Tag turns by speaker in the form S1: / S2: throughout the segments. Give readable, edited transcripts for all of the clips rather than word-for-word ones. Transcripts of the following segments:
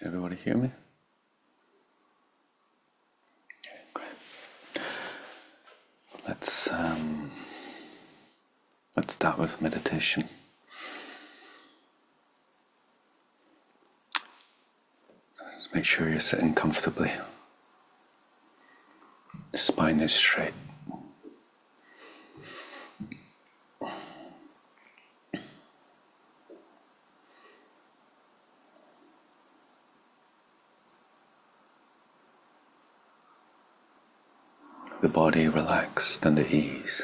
S1: Everybody hear me? Okay, great. Let's start with meditation. Just make sure you're sitting comfortably. The spine is straight. The body relaxed and at ease,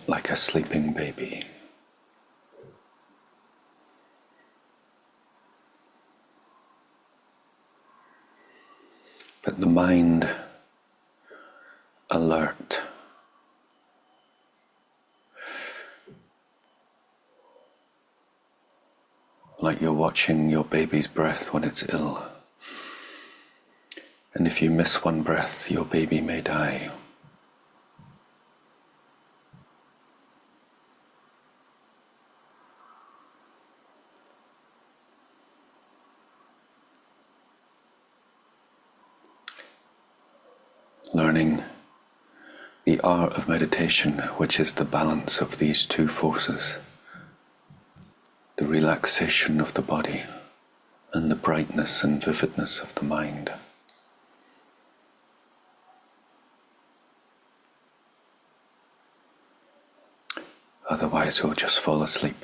S1: like a sleeping baby. But the mind alert, like you're watching your baby's breath when it's ill. And if you miss one breath, your baby may die. Learning the art of meditation, which is the balance of these two forces, the relaxation of the body and the brightness and vividness of the mind. Otherwise we'll just fall asleep,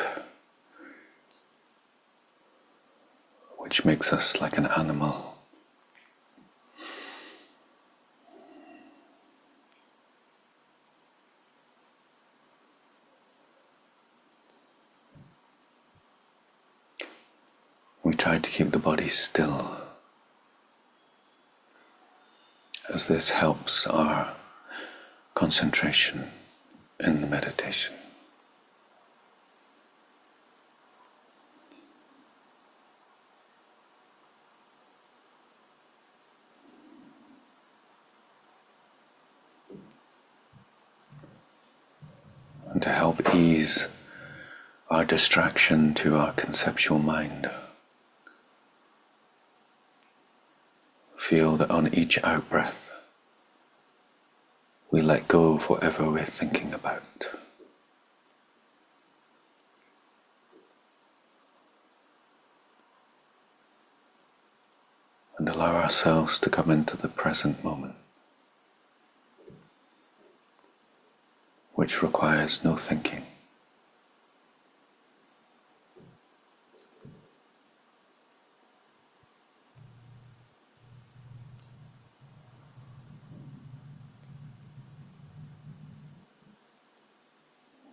S1: which makes us like an animal. We try to keep the body still, as this helps our concentration in the meditation. And to help ease our distraction to our conceptual mind, feel that on each out-breath, we let go of whatever we're thinking about. And allow ourselves to come into the present moment, which requires no thinking.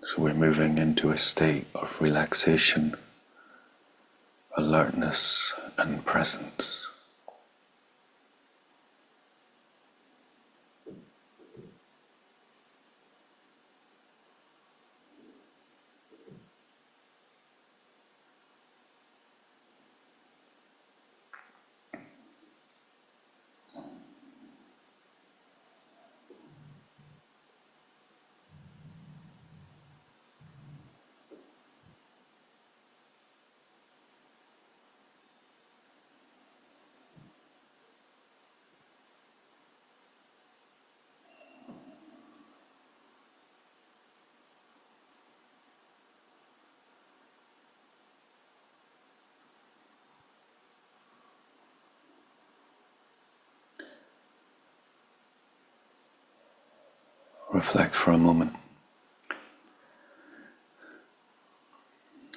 S1: So we're moving into a state of relaxation, alertness, and presence. Reflect for a moment.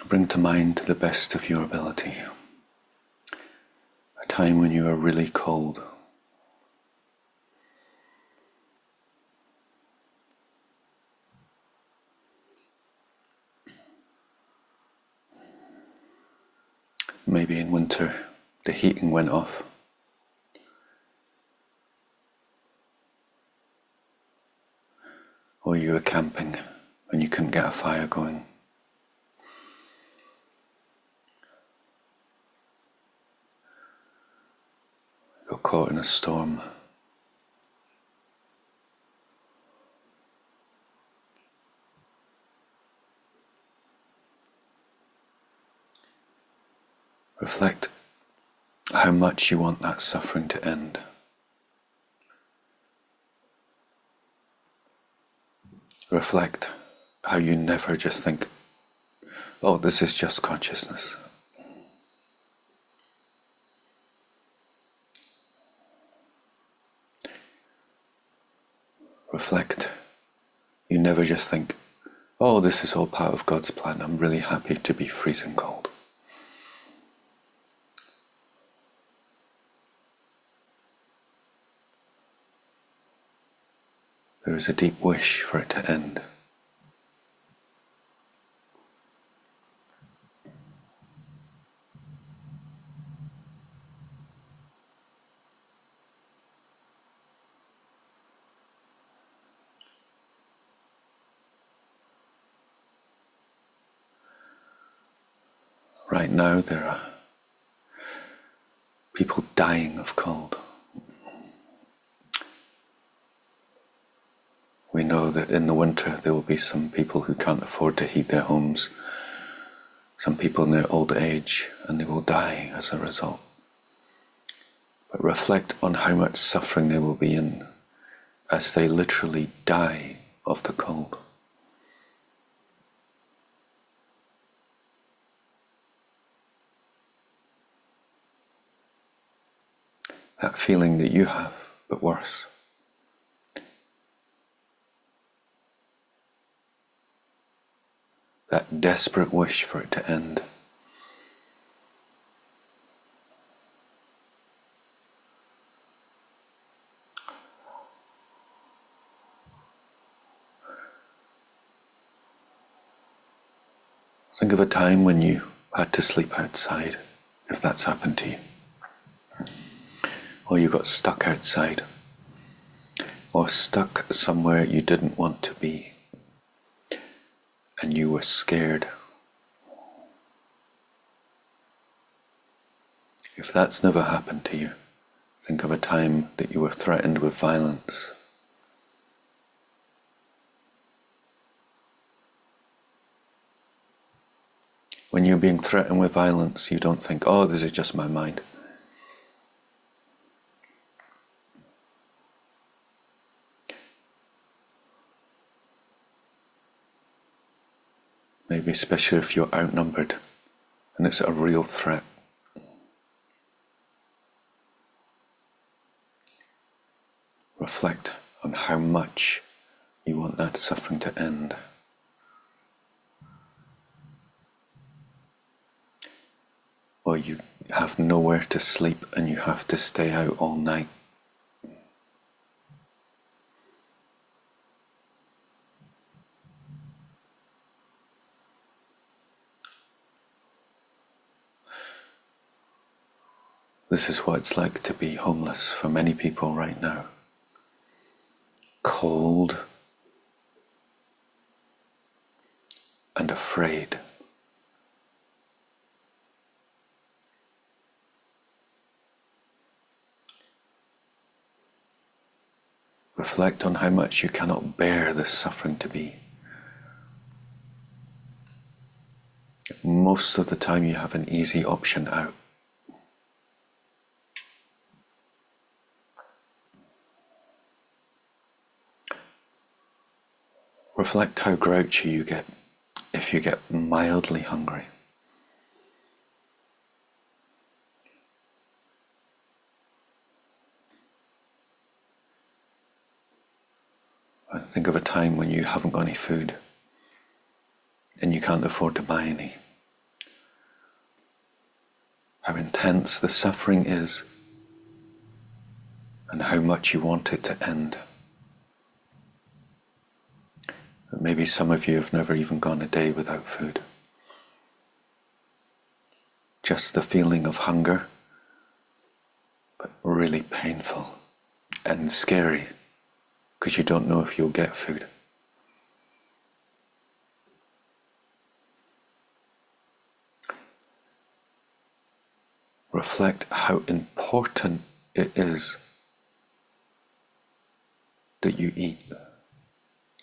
S1: Bring to mind, to the best of your ability, a time when you were really cold. Maybe in winter the heating went off. Or you were camping and you couldn't get a fire going. You got caught in a storm. Reflect how much you want that suffering to end. Reflect how you never just think, oh, this is just consciousness. Reflect, you never just think, oh, this is all part of God's plan, I'm really happy to be freezing cold. There is a deep wish for it to end. Right now there are people dying of cold. We know that in the winter there will be some people who can't afford to heat their homes, some people in their old age, and they will die as a result. But reflect on how much suffering they will be in as they literally die of the cold. That feeling that you have, but worse. That desperate wish for it to end. Think of a time when you had to sleep outside, if that's happened to you. Or you got stuck outside. Or stuck somewhere you didn't want to be. And you were scared. If that's never happened to you, think of a time that you were threatened with violence. When you're being threatened with violence, you don't think, oh, this is just my mind. Maybe especially if you're outnumbered and it's a real threat. Reflect on how much you want that suffering to end. Or you have nowhere to sleep and you have to stay out all night. This is what it's like to be homeless for many people right now. Cold and afraid. Reflect on how much you cannot bear this suffering to be. Most of the time you have an easy option out. Reflect how grouchy you get if you get mildly hungry. And think of a time when you haven't got any food and you can't afford to buy any. How intense the suffering is and how much you want it to end. But maybe some of you have never even gone a day without food. Just the feeling of hunger, but really painful and scary because you don't know if you'll get food. Reflect how important it is that you eat,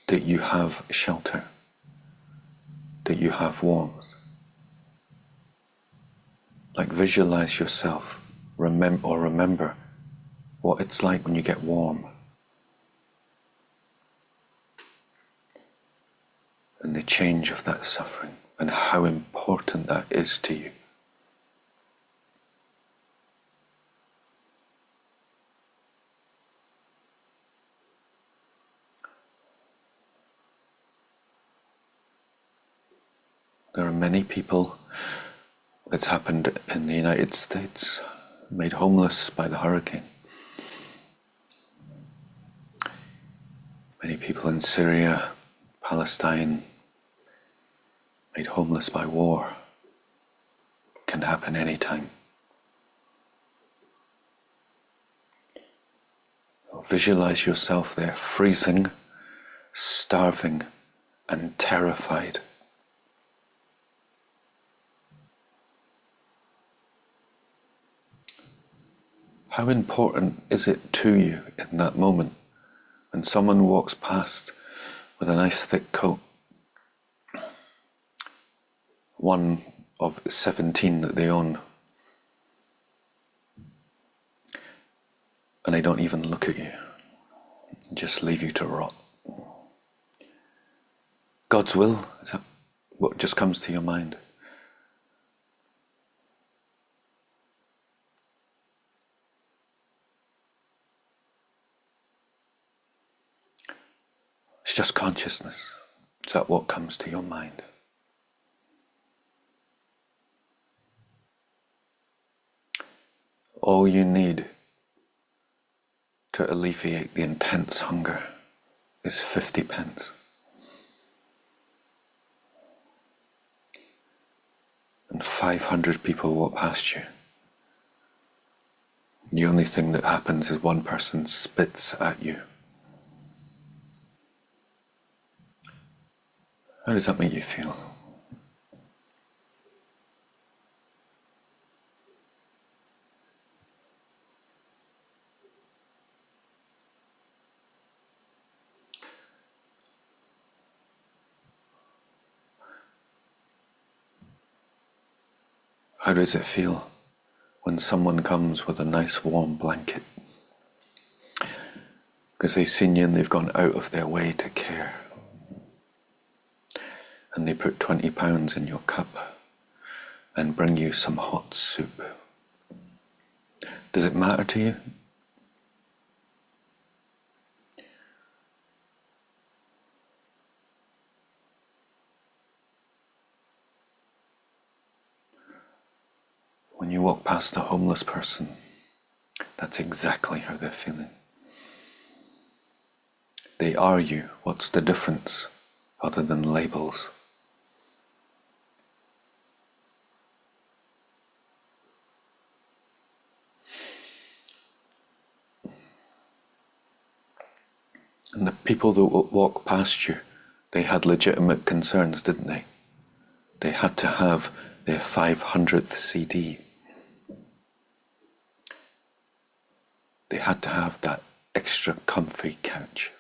S1: that you have shelter, that you have warmth. Like visualize yourself, remember what it's like when you get warm. And the change of that suffering and how important that is to you. There are many people, it's happened in the United States, made homeless by the hurricane. Many people in Syria, Palestine, made homeless by war. Can happen anytime. Visualize yourself there, freezing, starving, and terrified. How important is it to you in that moment when someone walks past with a nice thick coat, one of 17 that they own, and they don't even look at you, just leave you to rot? God's will, is that what just comes to your mind? It's just consciousness. Is that what comes to your mind? All you need to alleviate the intense hunger is 50 pence. And 500 people walk past you. The only thing that happens is one person spits at you. How does that make you feel? How does it feel when someone comes with a nice warm blanket? Because they've seen you and they've gone out of their way to care. And they put £20 in your cup and bring you some hot soup. Does it matter to you? When you walk past a homeless person, that's exactly how they're feeling. They are you. What's the difference other than labels? And the people that walk past you, they had legitimate concerns, didn't they? They had to have their 500th CD. They had to have that extra comfy couch.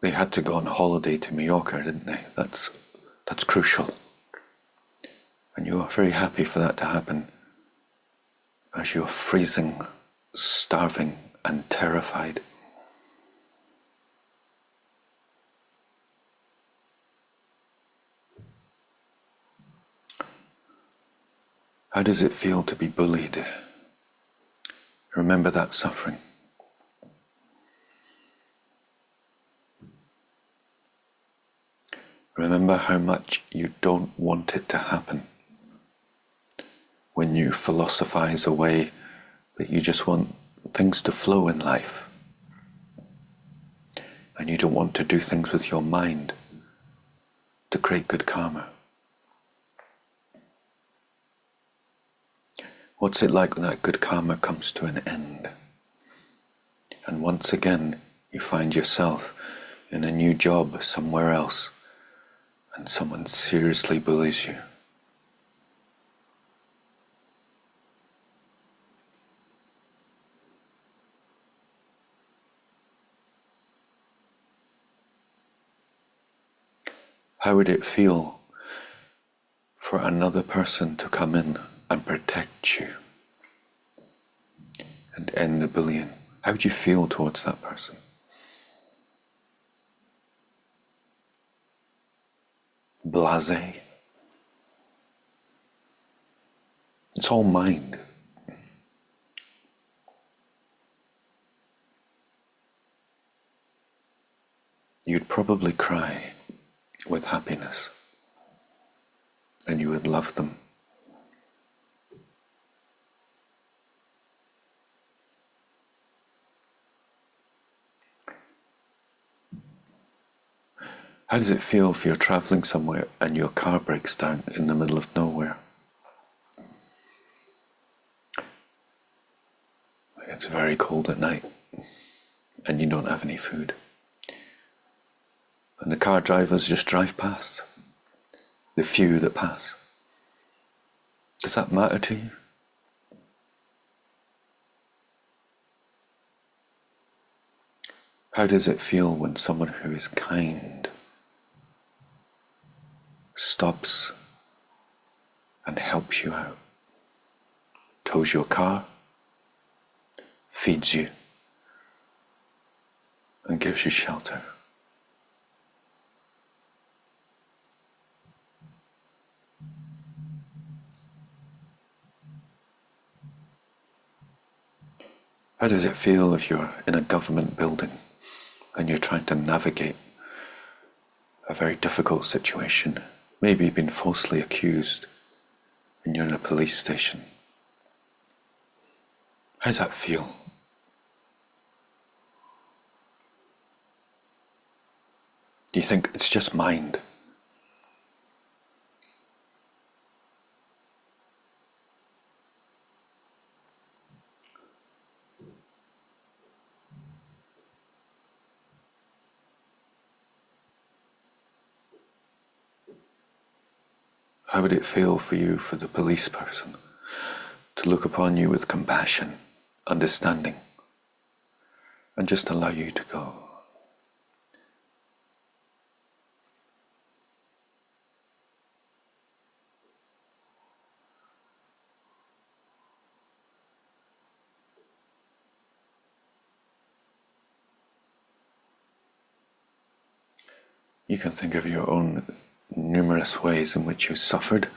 S1: They had to go on a holiday to Mallorca, didn't they? That's crucial. And you are very happy for that to happen as you're freezing, starving, and terrified. How does it feel to be bullied? Remember that suffering. Remember how much you don't want it to happen. When you philosophize away that you just want things to flow in life. And you don't want to do things with your mind to create good karma. What's it like when that good karma comes to an end? And once again, you find yourself in a new job somewhere else, and someone seriously bullies you. How would it feel for another person to come in and protect you and end the bullying? How would you feel towards that person? Blasé. It's all mind. You'd probably cry with happiness, and you would love them. How does it feel if you're traveling somewhere and your car breaks down in the middle of nowhere? It's very cold at night and you don't have any food. And the car drivers just drive past, the few that pass. Does that matter to you? How does it feel when someone who is kind stops and helps you out, tows your car, feeds you, and gives you shelter? How does it feel if you're in a government building and you're trying to navigate a very difficult situation? Maybe you've been falsely accused and you're in a police station. How does that feel? Do you think it's just mind? How would it feel for you, for the police person, to look upon you with compassion, understanding, and just allow you to go? You can think of your own numerous ways in which you suffered,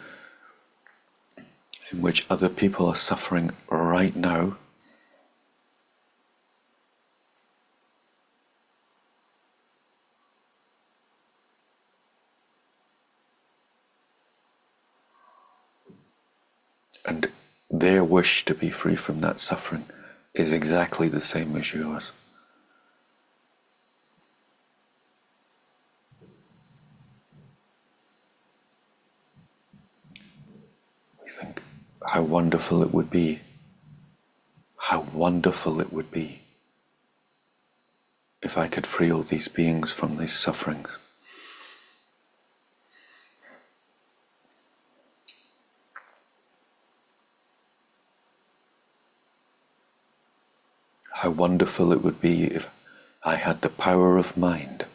S1: in which other people are suffering right now. And their wish to be free from that suffering is exactly the same as yours. We think how wonderful it would be, how wonderful it would be if I could free all these beings from these sufferings. How wonderful it would be if I had the power of mind,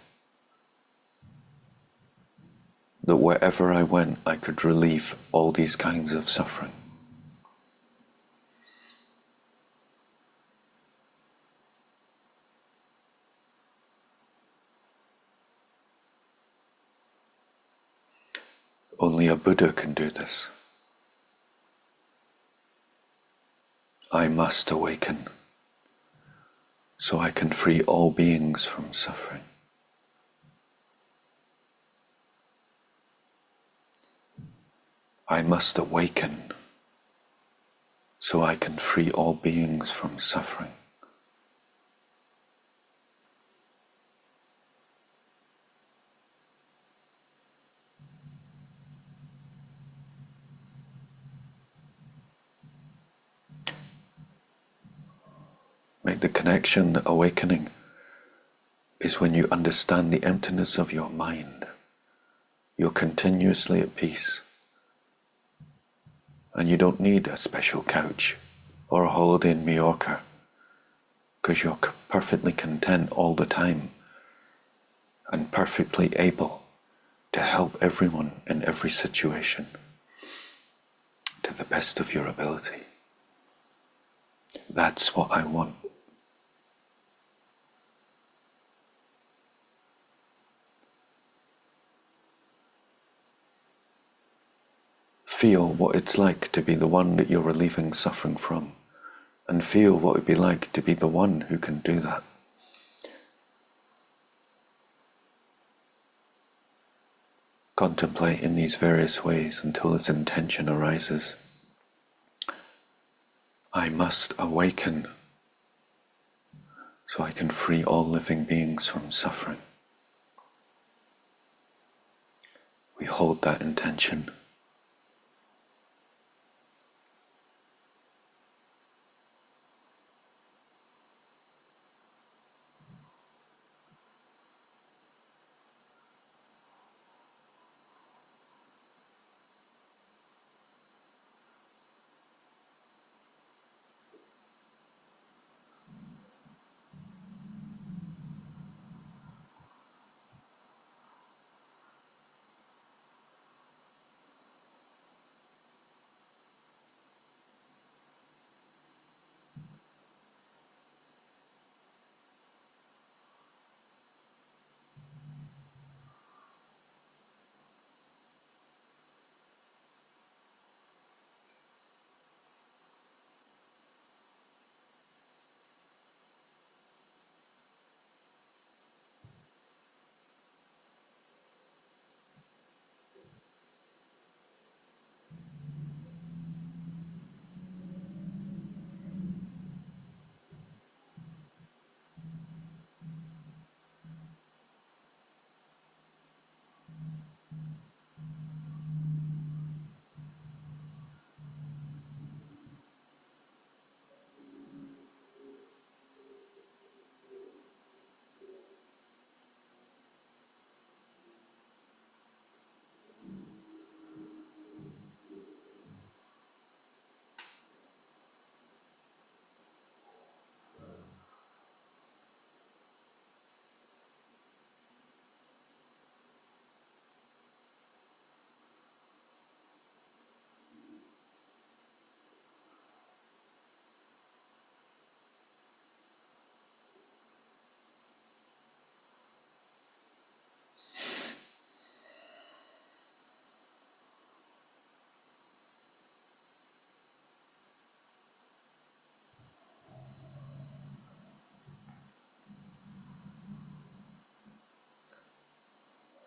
S1: that wherever I went I could relieve all these kinds of suffering. Only a Buddha can do this. I must awaken so I can free all beings from suffering. I must awaken so I can free all beings from suffering. Make the connection that awakening is when you understand the emptiness of your mind. You're continuously at peace. And you don't need a special couch or a holiday in Mallorca, because you're perfectly content all the time and perfectly able to help everyone in every situation to the best of your ability. That's what I want. Feel what it's like to be the one that you're relieving suffering from, and feel what it would be like to be the one who can do that. Contemplate in these various ways until this intention arises. I must awaken so I can free all living beings from suffering. We hold that intention.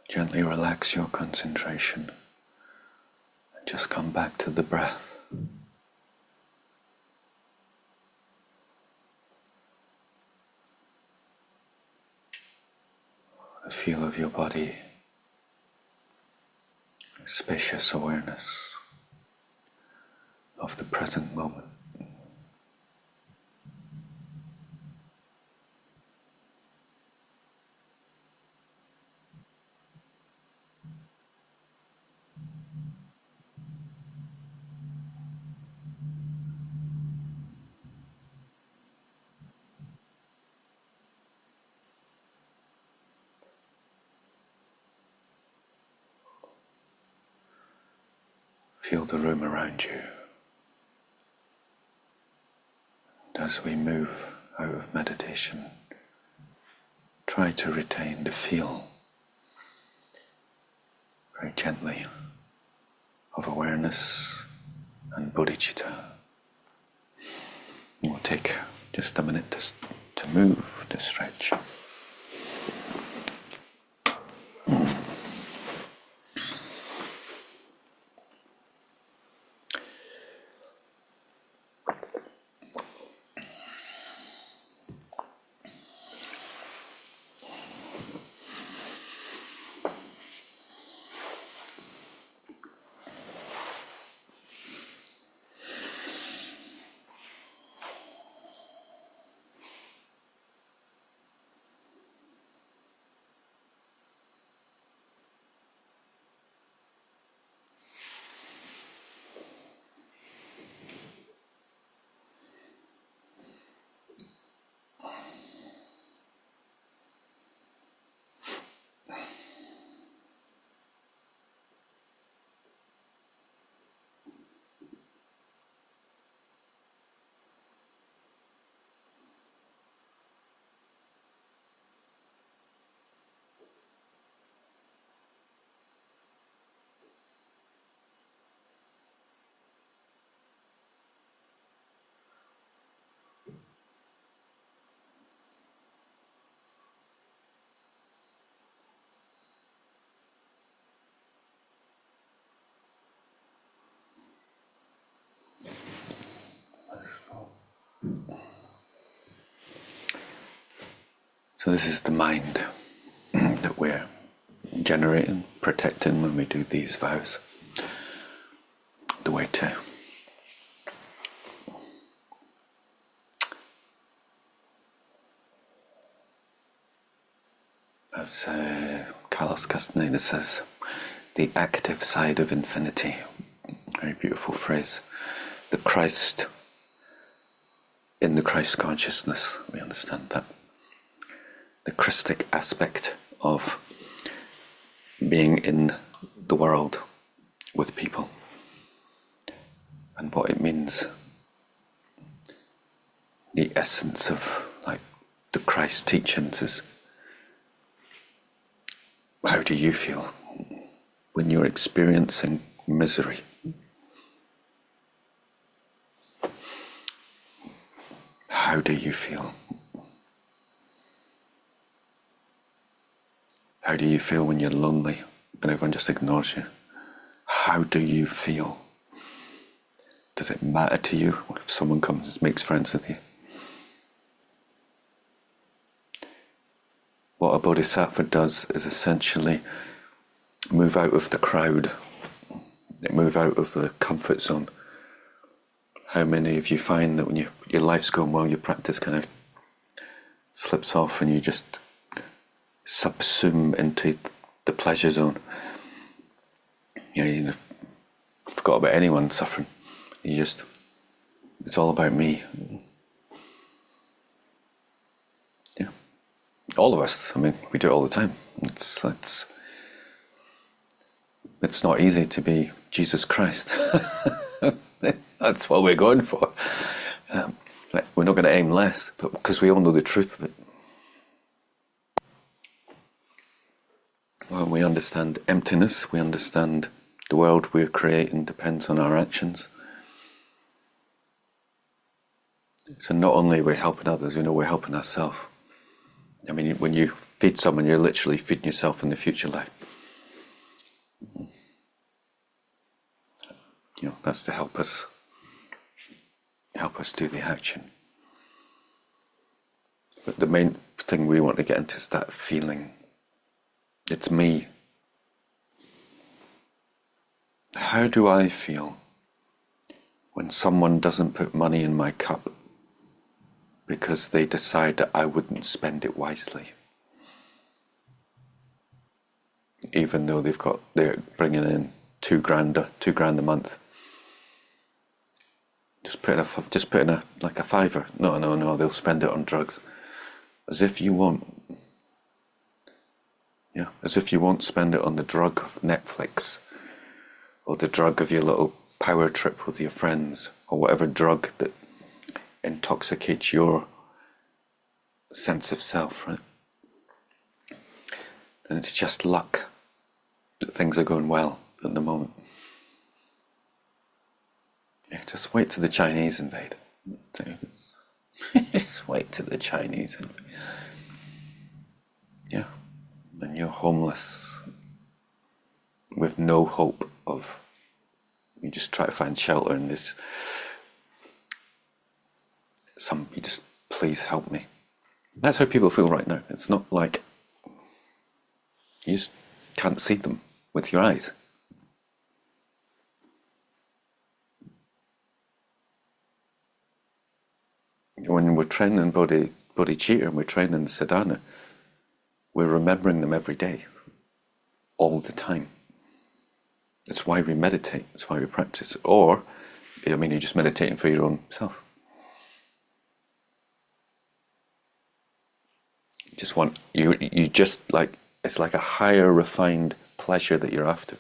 S1: Gently relax your concentration and just come back to the breath. The feel of your body, spacious awareness of the present moment. Feel the room around you. And as we move out of meditation, try to retain the feel, very gently, of awareness and bodhicitta. We'll take just a minute to move, to stretch. So this is the mind that we're generating, protecting when we do these vows. The way to as Carlos Castaneda says, the active side of infinity. Very beautiful phrase. The Christ, in the Christ consciousness, we understand that. The Christic aspect of being in the world with people and what it means. The essence of like the Christ teachings is, how do you feel when you're experiencing misery? How do you feel? How do you feel when you're lonely and everyone just ignores you? How do you feel? Does it matter to you if someone comes and makes friends with you? What a Bodhisattva does is essentially move out of the crowd, move out of the comfort zone. How many of you find that when your life's going well, your practice kind of slips off and you just subsume into the pleasure zone? You forgot about anyone suffering. It's all about me. Yeah, all of us. I mean, we do it all the time. It's not easy to be Jesus Christ. That's what we're going for. We're not going to aim less, but because we all know the truth of it. Well, we understand emptiness. We understand the world we're creating depends on our actions. So not only are we helping others, we know we're helping ourselves. I mean, when you feed someone, you're literally feeding yourself in the future life. That's to help us do the action. But the main thing we want to get into is that feeling. It's me. How do I feel when someone doesn't put money in my cup because they decide that I wouldn't spend it wisely? Even though they're bringing in $2,000 a month. Just put in a fiver. No, they'll spend it on drugs. As if you won't. Yeah, as if you won't spend it on the drug of Netflix, or the drug of your little power trip with your friends, or whatever drug that intoxicates your sense of self, right? And it's just luck that things are going well at the moment. Yeah, just wait till the Chinese invade. Just wait till the Chinese invade. Yeah, and you're homeless with no hope of. You just try to find shelter in this. You just, please help me. That's how people feel right now. It's not like you just can't see them with your eyes. When we're training bodhicitta and we're training sadhana, we're remembering them every day, all the time. It's why we meditate. It's why we practice. Or, you're just meditating for your own self. You just like, it's like a higher refined pleasure that you're after.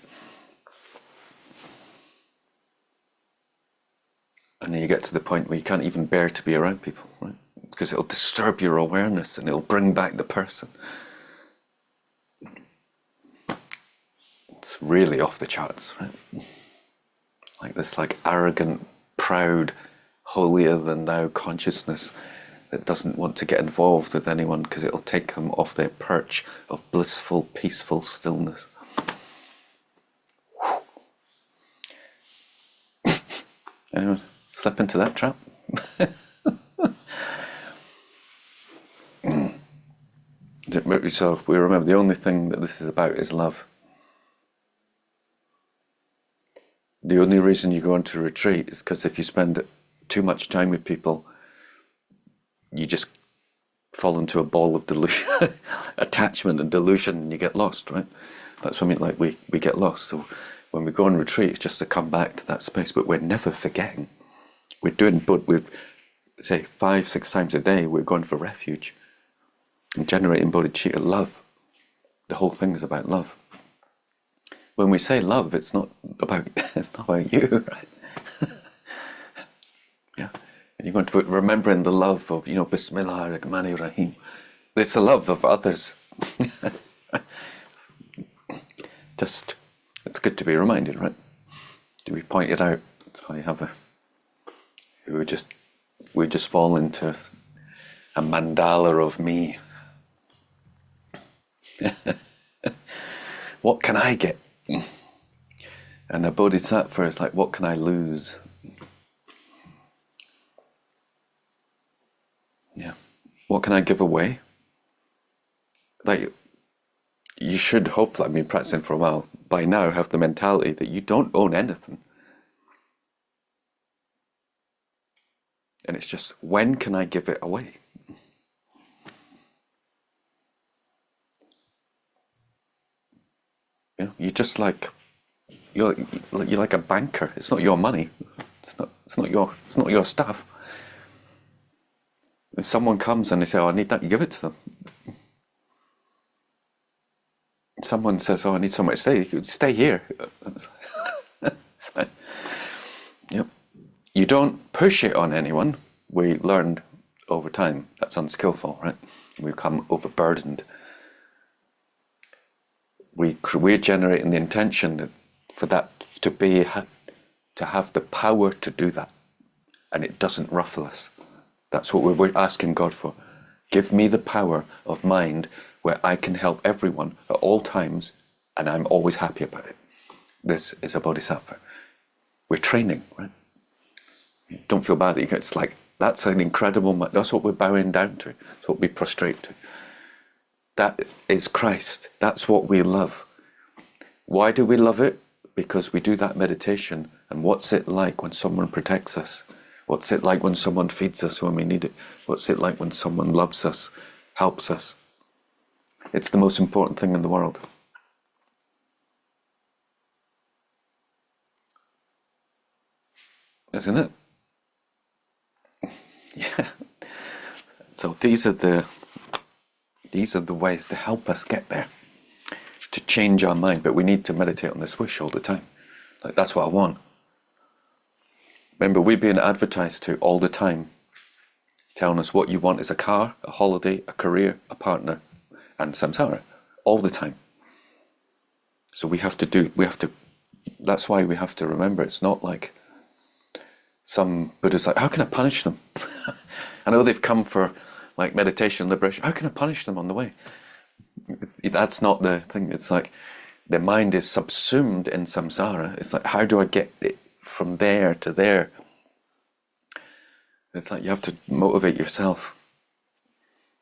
S1: And then you get to the point where you can't even bear to be around people, right? Because it'll disturb your awareness and it'll bring back the person. It's really off the charts, right? Like this arrogant, proud, holier than thou consciousness that doesn't want to get involved with anyone because it'll take them off their perch of blissful, peaceful stillness. Anyone slip into that trap? So we remember the only thing that this is about is love. The only reason you go into retreat is because if you spend too much time with people, you just fall into a ball of delusion, attachment and delusion, and you get lost, right? That's what I mean, like we get lost. So when we go on retreat, it's just to come back to that space, but we're never forgetting. We're say 5-6 times a day, we're going for refuge and generating bodhicitta love. The whole thing is about love. When we say love, it's not about you, right? Yeah. And you're going to remembering the love of, Bismillah ar-Rahman ar-Rahim. It's the love of others. Just, it's good to be reminded, right? To be pointed out. So you have we just fall into a mandala of me. What can I get? And a bodhisattva is like, what can I lose? Yeah. What can I give away? Like, you should hopefully, I've been practicing for a while, by now have the mentality that you don't own anything. And it's just, when can I give it away? You're just like, you're like a banker. It's not your money. It's not your stuff. If someone comes and they say, "Oh, I need that," you give it to them. If someone says, "Oh, I need somewhere to stay," you stay here. So, yep. You don't push it on anyone. We learned over time that's unskillful, right? We become overburdened. We're generating the intention for that to have the power to do that, and it doesn't ruffle us. That's what we're asking God for. Give me the power of mind where I can help everyone at all times, and I'm always happy about it. This is a bodhisattva. We're training, right? Don't feel bad. It's like, that's an incredible, that's what we're bowing down to. That's what we prostrate to. That is Christ. That's what we love. Why do we love it? Because we do that meditation. And what's it like when someone protects us? What's it like when someone feeds us when we need it? What's it like when someone loves us, helps us? It's the most important thing in the world. Isn't it? Yeah. So these are the ways to help us get there, to change our mind. But we need to meditate on this wish all the time. Like, that's what I want. Remember, we're being advertised to all the time, telling us what you want is a car, a holiday, a career, a partner, and samsara, all the time. So that's why we have to remember, it's not like some Buddha's like, how can I punish them? I know they've come for like meditation, liberation. How can I punish them on the way? That's not the thing. It's like their mind is subsumed in samsara. It's like, how do I get it from there to there? It's like you have to motivate yourself.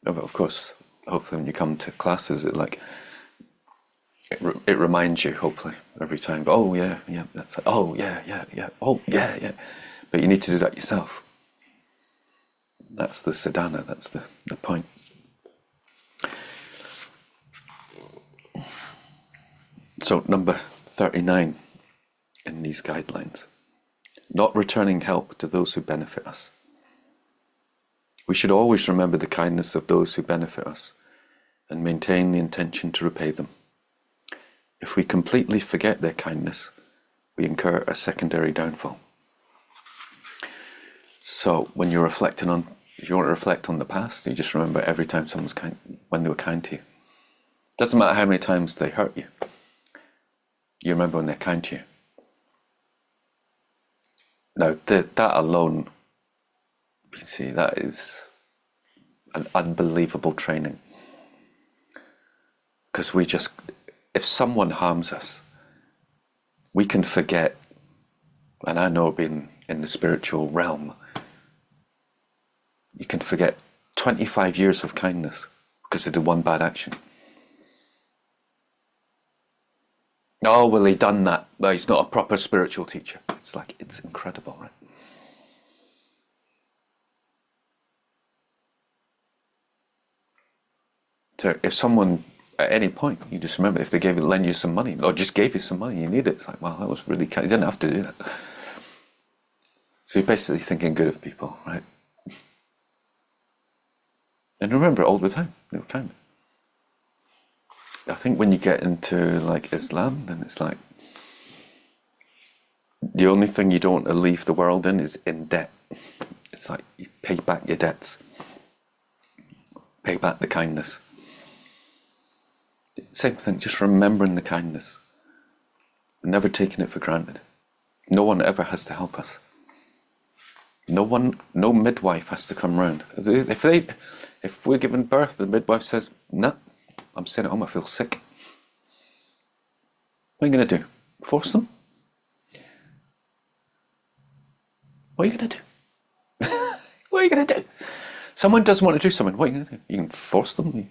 S1: But of course, hopefully when you come to classes, it reminds you, hopefully, every time. Oh yeah, that's like, oh yeah, oh yeah. But you need to do that yourself. That's the sadhana, that's the point. So number 39 in these guidelines. Not returning help to those who benefit us. We should always remember the kindness of those who benefit us and maintain the intention to repay them. If we completely forget their kindness, we incur a secondary downfall. So when you're reflecting on, if you want to reflect on the past, you just remember every time someone's kind, when they were kind to you. Doesn't matter how many times they hurt you. You remember when they're kind to you. Now that alone, you see, that is an unbelievable training. Because if someone harms us, we can forget, and I know being in the spiritual realm, you can forget 25 years of kindness because they did one bad action. Oh, well, he done that. Well, he's not a proper spiritual teacher. It's like, it's incredible, right? So if someone, at any point, you just remember, if they lend you some money, or just gave you some money, you need it, it's like, wow, that was really kind. You didn't have to do that. So you're basically thinking good of people, right? And remember it all the time. I think when you get into like Islam, then it's like the only thing you don't want to leave the world in is in debt. It's like you pay back your debts, pay back the kindness. Same thing, just remembering the kindness, never taking it for granted. No one ever has to help us. No midwife has to come round. If we're giving birth, the midwife says, "Nah, I'm staying at home. I feel sick." What are you going to do? Force them? What are you going to do? What are you going to do? Someone doesn't want to do something. What are you going to do? You can force them.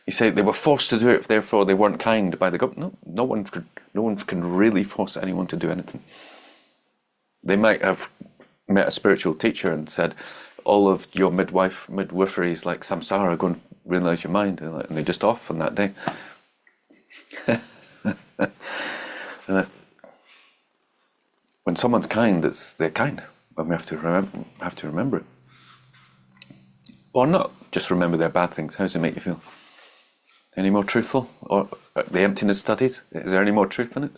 S1: You say they were forced to do it, therefore they weren't kind by the government. No, no one can really force anyone to do anything. They might have met a spiritual teacher and said, all of your midwifery is like samsara, go and realise your mind, and they're just off on that day. When someone's kind, they're kind, and we have to remember it. Or not, just remember their bad things. How does it make you feel? Any more truthful? Or the emptiness studies? Is there any more truth in it?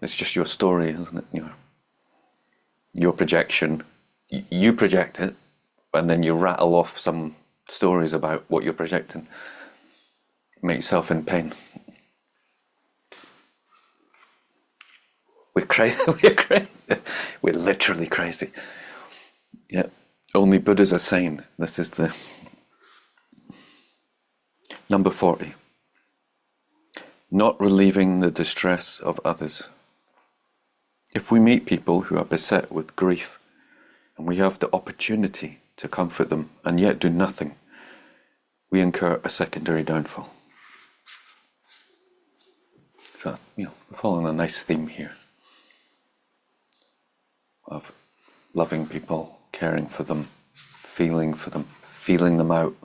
S1: It's just your story, isn't it? Your projection. You project it, and then you rattle off some stories about what you're projecting. Make yourself in pain. We're crazy. We're crazy. We're literally crazy. Yeah. Only Buddhas are sane. This is the number 40. Not relieving the distress of others. If we meet people who are beset with grief and we have the opportunity to comfort them and yet do nothing, we incur a secondary downfall. So, we're following a nice theme here of loving people, caring for them, feeling them out.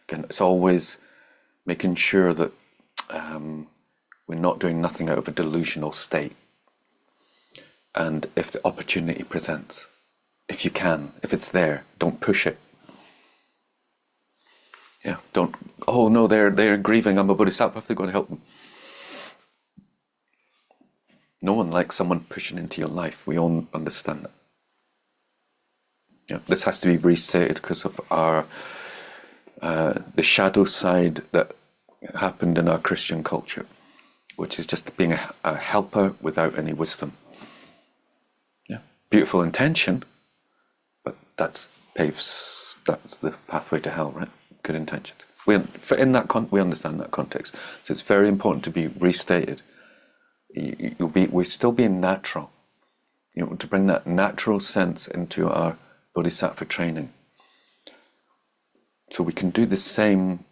S1: Again, it's always making sure that we're not doing nothing out of a delusional state. And if the opportunity presents, if you can, if it's there, don't push it. Yeah, don't, oh no, they're grieving, I'm a Bodhisattva, I have to go and help them. No one likes someone pushing into your life. We all understand that. Yeah, this has to be restated because of our the shadow side that happened in our Christian culture, which is just being a helper without any wisdom. Yeah, beautiful intention, but that's the pathway to hell, right? Good intentions. We understand that context, so it's very important to be restated. We're still being natural, to bring that natural sense into our Bodhisattva training. So we can do the same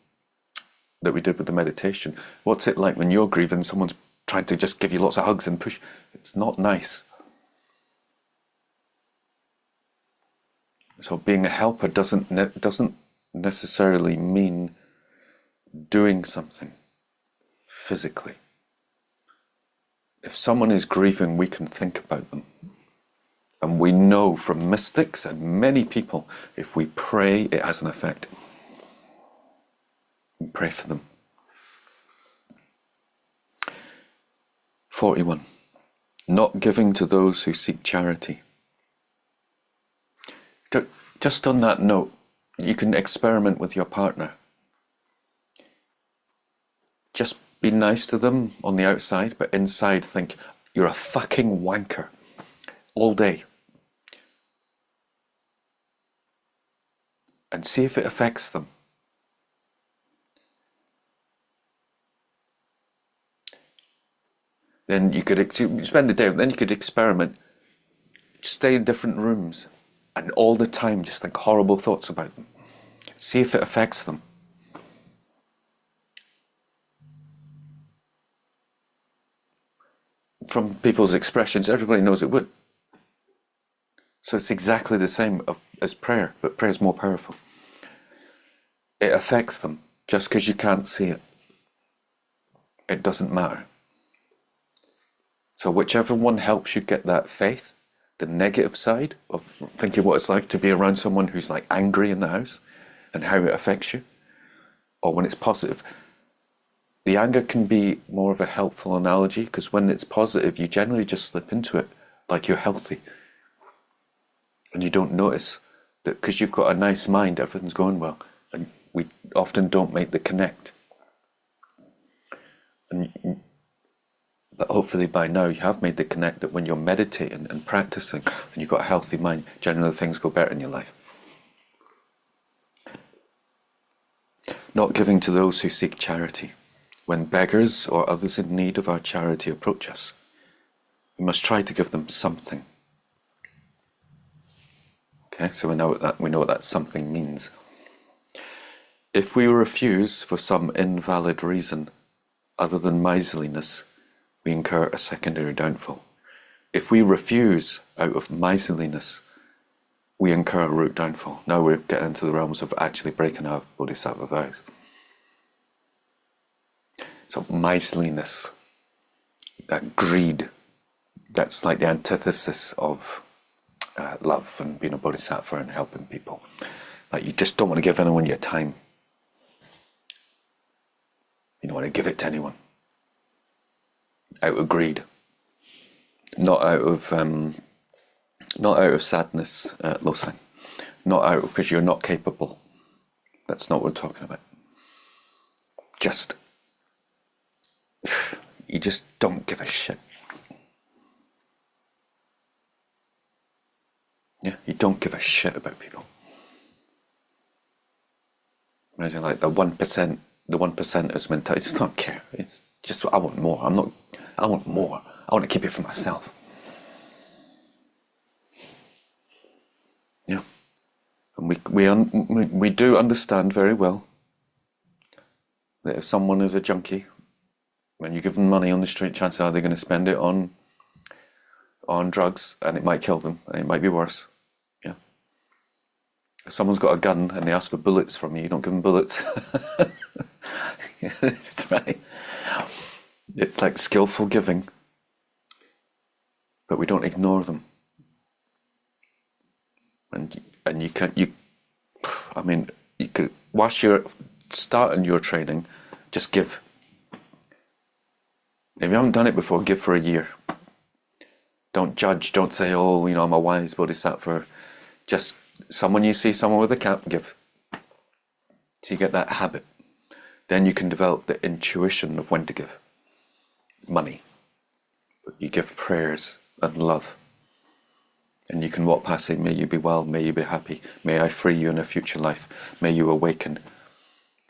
S1: that we did with the meditation. What's it like when you're grieving, someone's trying to just give you lots of hugs and push? It's not nice. So being a helper doesn't necessarily mean doing something physically. If someone is grieving, we can think about them. And we know from mystics and many people, if we pray, it has an effect. We pray for them. 41. Not giving to those who seek charity. Just on that note, you can experiment with your partner. Just be nice to them on the outside, but inside think, you're a fucking wanker all day. And see if it affects them. Then you could spend the day, then you could experiment, stay in different rooms, and all the time just think horrible thoughts about them. See if it affects them. from people's expressions, everybody knows it would. So it's exactly the same as prayer, but prayer is more powerful. It affects them. Just because you can't see it, it doesn't matter. So whichever one helps you get that faith, the negative side of thinking what it's like to be around someone who's like angry in the house and how it affects you, or when it's positive. The anger can be more of a helpful analogy, because when it's positive, you generally just slip into it like you're healthy. And you don't notice that because you've got a nice mind, everything's going well. And we often don't make the connect. But hopefully by now you have made the connect that when you're meditating and practicing and you've got a healthy mind, generally things go better in your life. Not giving to those who seek charity. When beggars or others in need of our charity approach us, we must try to give them something. Okay, so we know what that something means. If we refuse for some invalid reason other than miserliness, we incur a secondary downfall. If we refuse out of miserliness, we incur a root downfall. Now we're getting into the realms of actually breaking our Bodhisattva vows. So miserliness, that greed, that's like the antithesis of love and being a Bodhisattva and helping people. Like you just don't want to give anyone your time. You don't want to give it to anyone. Out of greed, not out of sadness, Losang. Not out because you're not capable. That's not what we're talking about. You just don't give a shit. Yeah, you don't give a shit about people. Imagine like the 1%, the 1%ers mentality. I just don't care. It's just I want more. I want more. I want to keep it for myself. Yeah, and we do understand very well that if someone is a junkie, when you give them money on the street, chances are they're going to spend it on drugs, and it might kill them, and it might be worse. Yeah. If someone's got a gun and they ask for bullets from you, you don't give them bullets. That's right. It's like skillful giving, but we don't ignore them. And you could, whilst you're starting your training, just give. If you haven't done it before, give for a year. Don't judge, don't say, oh, I'm a wise Bodhisattva. Just someone you see, someone with a cap, give. So you get that habit. Then you can develop the intuition of when to give. Money. You give prayers and love. And you can walk past saying, may you be well, may you be happy, may I free you in a future life, may you awaken,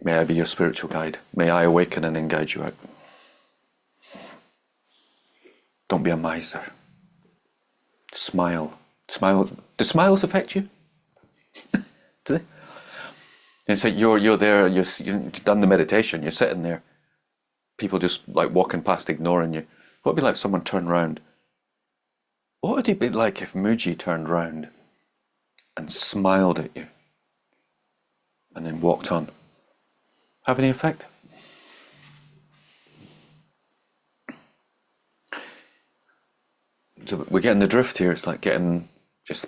S1: may I be your spiritual guide, may I awaken and then guide you out. Don't be a miser. Smile. Smile. Do smiles affect you? Do they? And so you're there, you've done the meditation, you're sitting there, people just like walking past ignoring you. What would it be like if someone turned around? What would it be like if Muji turned round and smiled at you and then walked on? Have any effect? So we're getting the drift here. It's like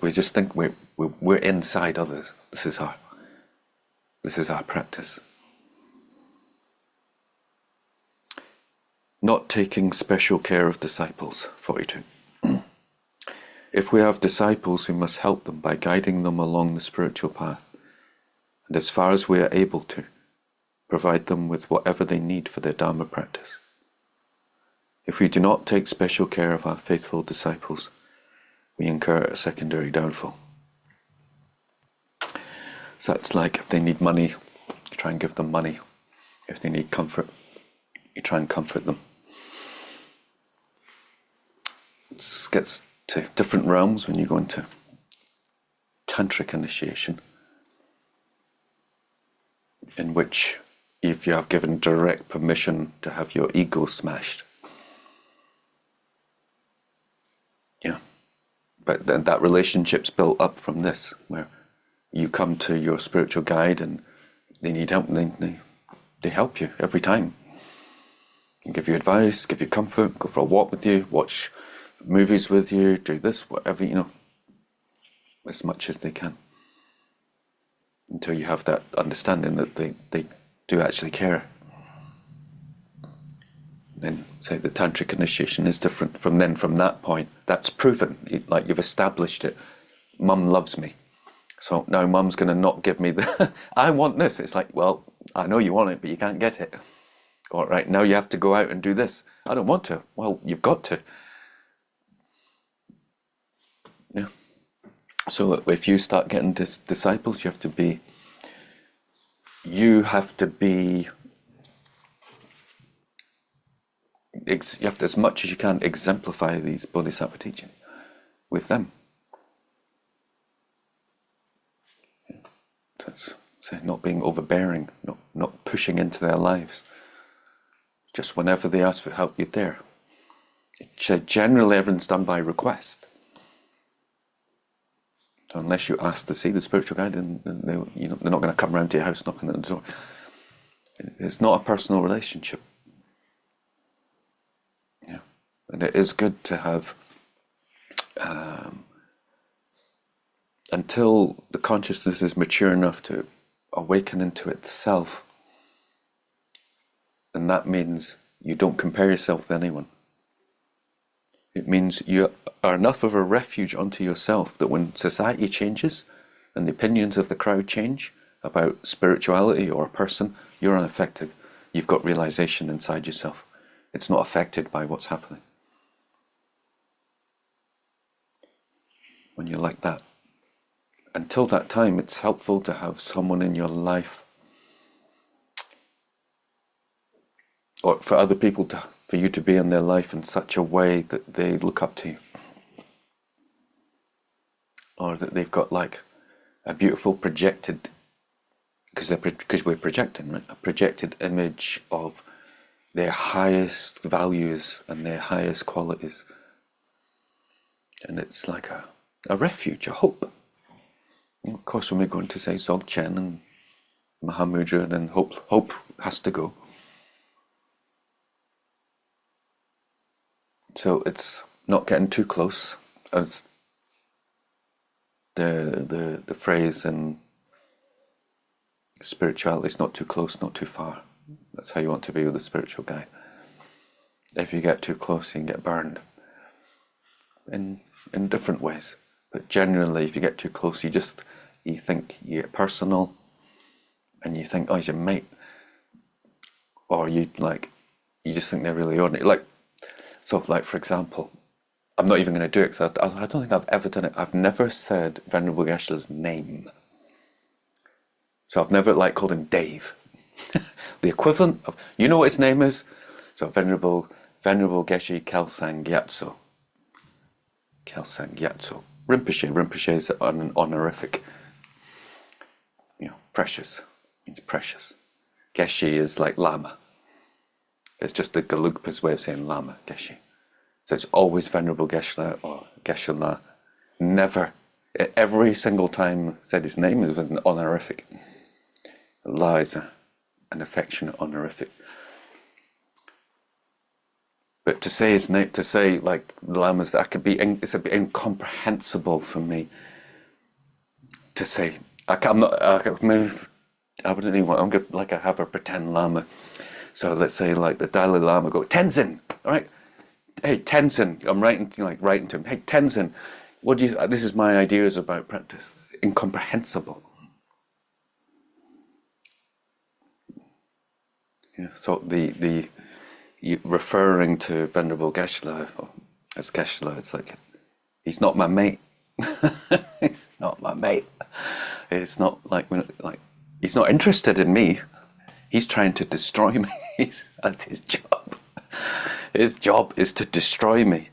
S1: we just think we're inside others. This is our practice. Not taking special care of disciples, 42. If we have disciples, we must help them by guiding them along the spiritual path, and as far as we are able to, provide them with whatever they need for their Dharma practice. If we do not take special care of our faithful disciples, we incur a secondary downfall. So that's like if they need money, you try and give them money. If they need comfort, you try and comfort them. It gets to different realms when you go into tantric initiation, in which if you have given direct permission to have your ego smashed, Yeah. But then that relationship's built up from this, where you come to your spiritual guide and they need help, and they help you every time. They give you advice, give you comfort, go for a walk with you, watch movies with you, do this, whatever, as much as they can. Until you have that understanding that they do actually care. Then, say, the tantric initiation is different from that point. That's proven, like you've established it. Mum loves me. So now Mum's going to not give me the, I want this. It's like, well, I know you want it, but you can't get it. All right, now you have to go out and do this. I don't want to. Well, you've got to. Yeah. So if you start getting disciples, you have to be, as much as you can, exemplify these Bodhisattva teaching with them. Yeah. That's not being overbearing, not pushing into their lives. Just whenever they ask for help, you're there. Generally, everything's done by request. So unless you ask to see the spiritual guide, then they're not going to come around to your house knocking at the door. It's not a personal relationship. Yeah, and it is good to have, until the consciousness is mature enough to awaken into itself, and that means you don't compare yourself with anyone. It means you are enough of a refuge unto yourself that when society changes and the opinions of the crowd change about spirituality or a person, you're unaffected. You've got realization inside yourself. It's not affected by what's happening. When you're like that. Until that time, it's helpful to have someone in your life, or for other people for you to be in their life in such a way that they look up to you. Or that they've got like a beautiful projected, because we're projecting, right? A projected image of their highest values and their highest qualities. And it's like a refuge, a hope. And of course, when we're going to say Dzogchen and Mahamudra, then hope has to go. So it's not getting too close, as the phrase in spirituality is not too close, not too far. That's how you want to be with a spiritual guide. If you get too close, you can get burned in different ways. But generally, if you get too close, you think you get personal, and you think, oh, he's your mate, or you just think they're really ordinary. So, for example, I'm not even going to do it because I don't think I've ever done it. I've never said Venerable Geshe-la's name. So I've never called him Dave. The equivalent of, you know what his name is? So Venerable Geshe Kelsang Gyatso. Kelsang Gyatso. Rinpoche is an honorific. Precious. Means precious. Geshe is like Lama. It's just the Gelugpa's way of saying Lama, Geshe. So it's always Venerable Geshe-la or Geshe-la. Never, every single time said his name, it was an honorific. La is an affectionate honorific. But to say his name, to say Lama's, it's a bit incomprehensible for me to say. I wouldn't even want, I'm going to have a pretend Lama. So let's say the Dalai Lama go, Tenzin, all right? Hey, Tenzin, I'm writing to him. Hey, Tenzin, what do you, this is my ideas about practice. Incomprehensible. Yeah, so referring to Venerable Geshe-la as Geshe-la, it's like, he's not my mate. He's not my mate. It's not he's not interested in me. He's trying to destroy me. That's his job. His job is to destroy me.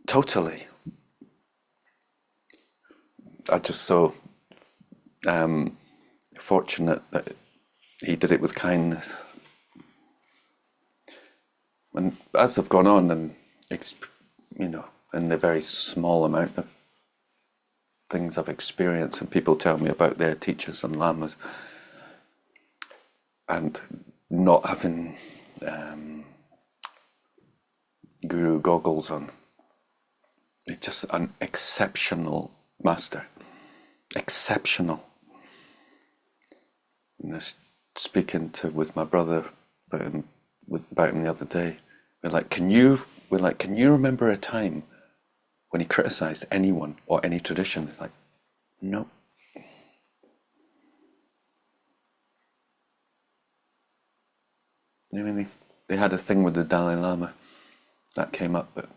S1: Totally. I'm just so fortunate that he did it with kindness. And as I've gone on and in the very small amount of things I've experienced, and people tell me about their teachers and lamas, and not having guru goggles on. It's just an exceptional master. Exceptional. Speaking with my brother about him the other day, we're like, can you remember a time when he criticized anyone or any tradition? It's like, no. You know what I mean? They had a thing with the Dalai Lama that came up, but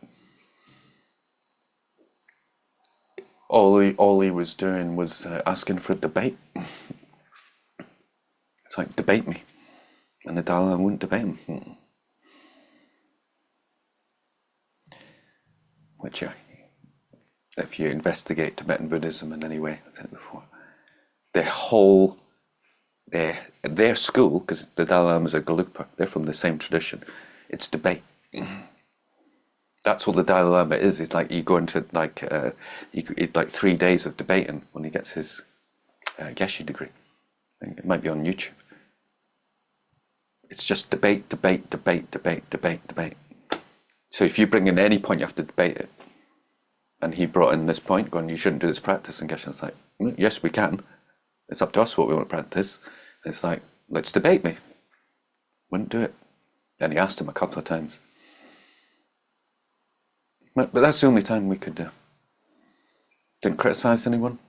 S1: all he was doing was asking for a debate. It's like, debate me. And the Dalai Lama wouldn't debate him. Which, if you investigate Tibetan Buddhism in any way, I said it before, their school, because the Dalai Lama is a Gelugpa, they're from the same tradition, it's debate. That's what the Dalai Lama is. It's like you go into like 3 days of debating when he gets his Geshe degree. I think it might be on YouTube. It's just debate. So if you bring in any point, you have to debate it. And he brought in this point, going, you shouldn't do this practice. And Geshe's like, yes, we can. It's up to us what we want to practice. And it's like, let's debate me. Wouldn't do it. And he asked him a couple of times. But that's the only time we could do. Didn't criticize anyone.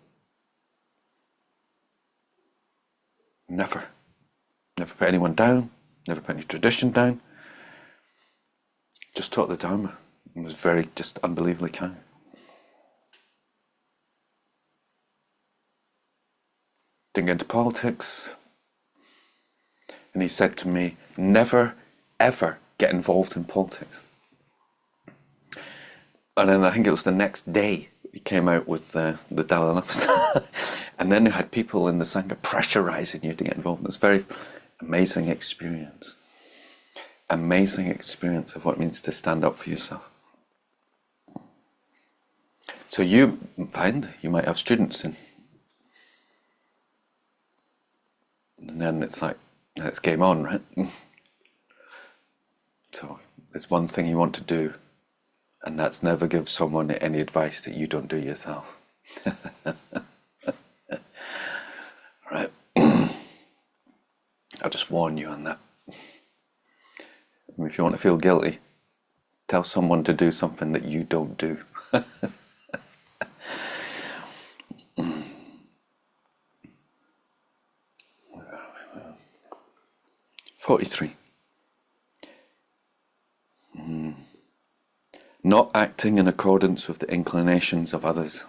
S1: Never. Never put anyone down. Never put any tradition down. Just taught the Dharma. And was just unbelievably kind. Didn't get into politics. And he said to me, never, ever get involved in politics. And then I think it was the next day he came out with the Dalai Lama. And then you had people in the Sangha pressurizing you to get involved. It was a very amazing experience. Amazing experience of what it means to stand up for yourself. So you find you might have students and then it's like, it's game on, right? So there's one thing you want to do, and that's never give someone any advice that you don't do yourself. Right? I'll just warn you on that. If you want to feel guilty, tell someone to do something that you don't do. 43. Not acting in accordance with the inclinations of others.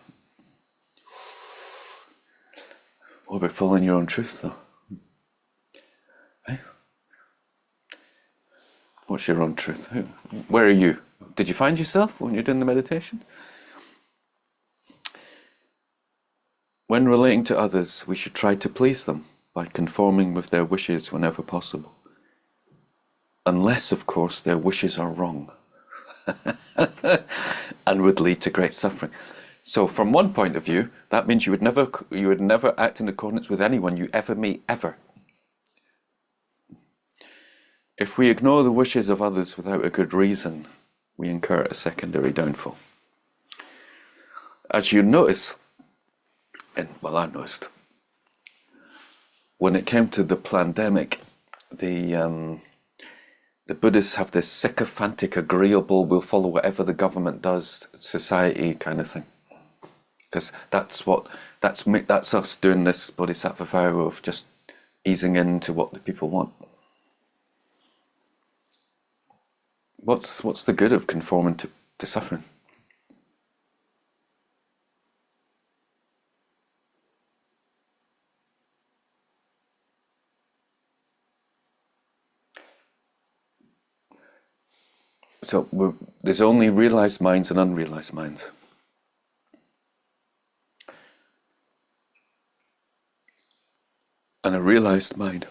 S1: What about following your own truth, though? Hey? What's your own truth? Where are you? Did you find yourself when you're doing the meditation? When relating to others, we should try to please them by conforming with their wishes whenever possible. Unless, of course, their wishes are wrong and would lead to great suffering. So from one point of view, that means you would never act in accordance with anyone you ever meet, ever. If we ignore the wishes of others without a good reason, we incur a secondary downfall. As you notice, I noticed, when it came to the pandemic, the Buddhists have this sycophantic, agreeable, we'll follow whatever the government does, society kind of thing. Because that's us doing this Bodhisattva vow of just easing into what the people want. What's the good of conforming to suffering? So there's only realized minds and unrealized minds. And a realized mind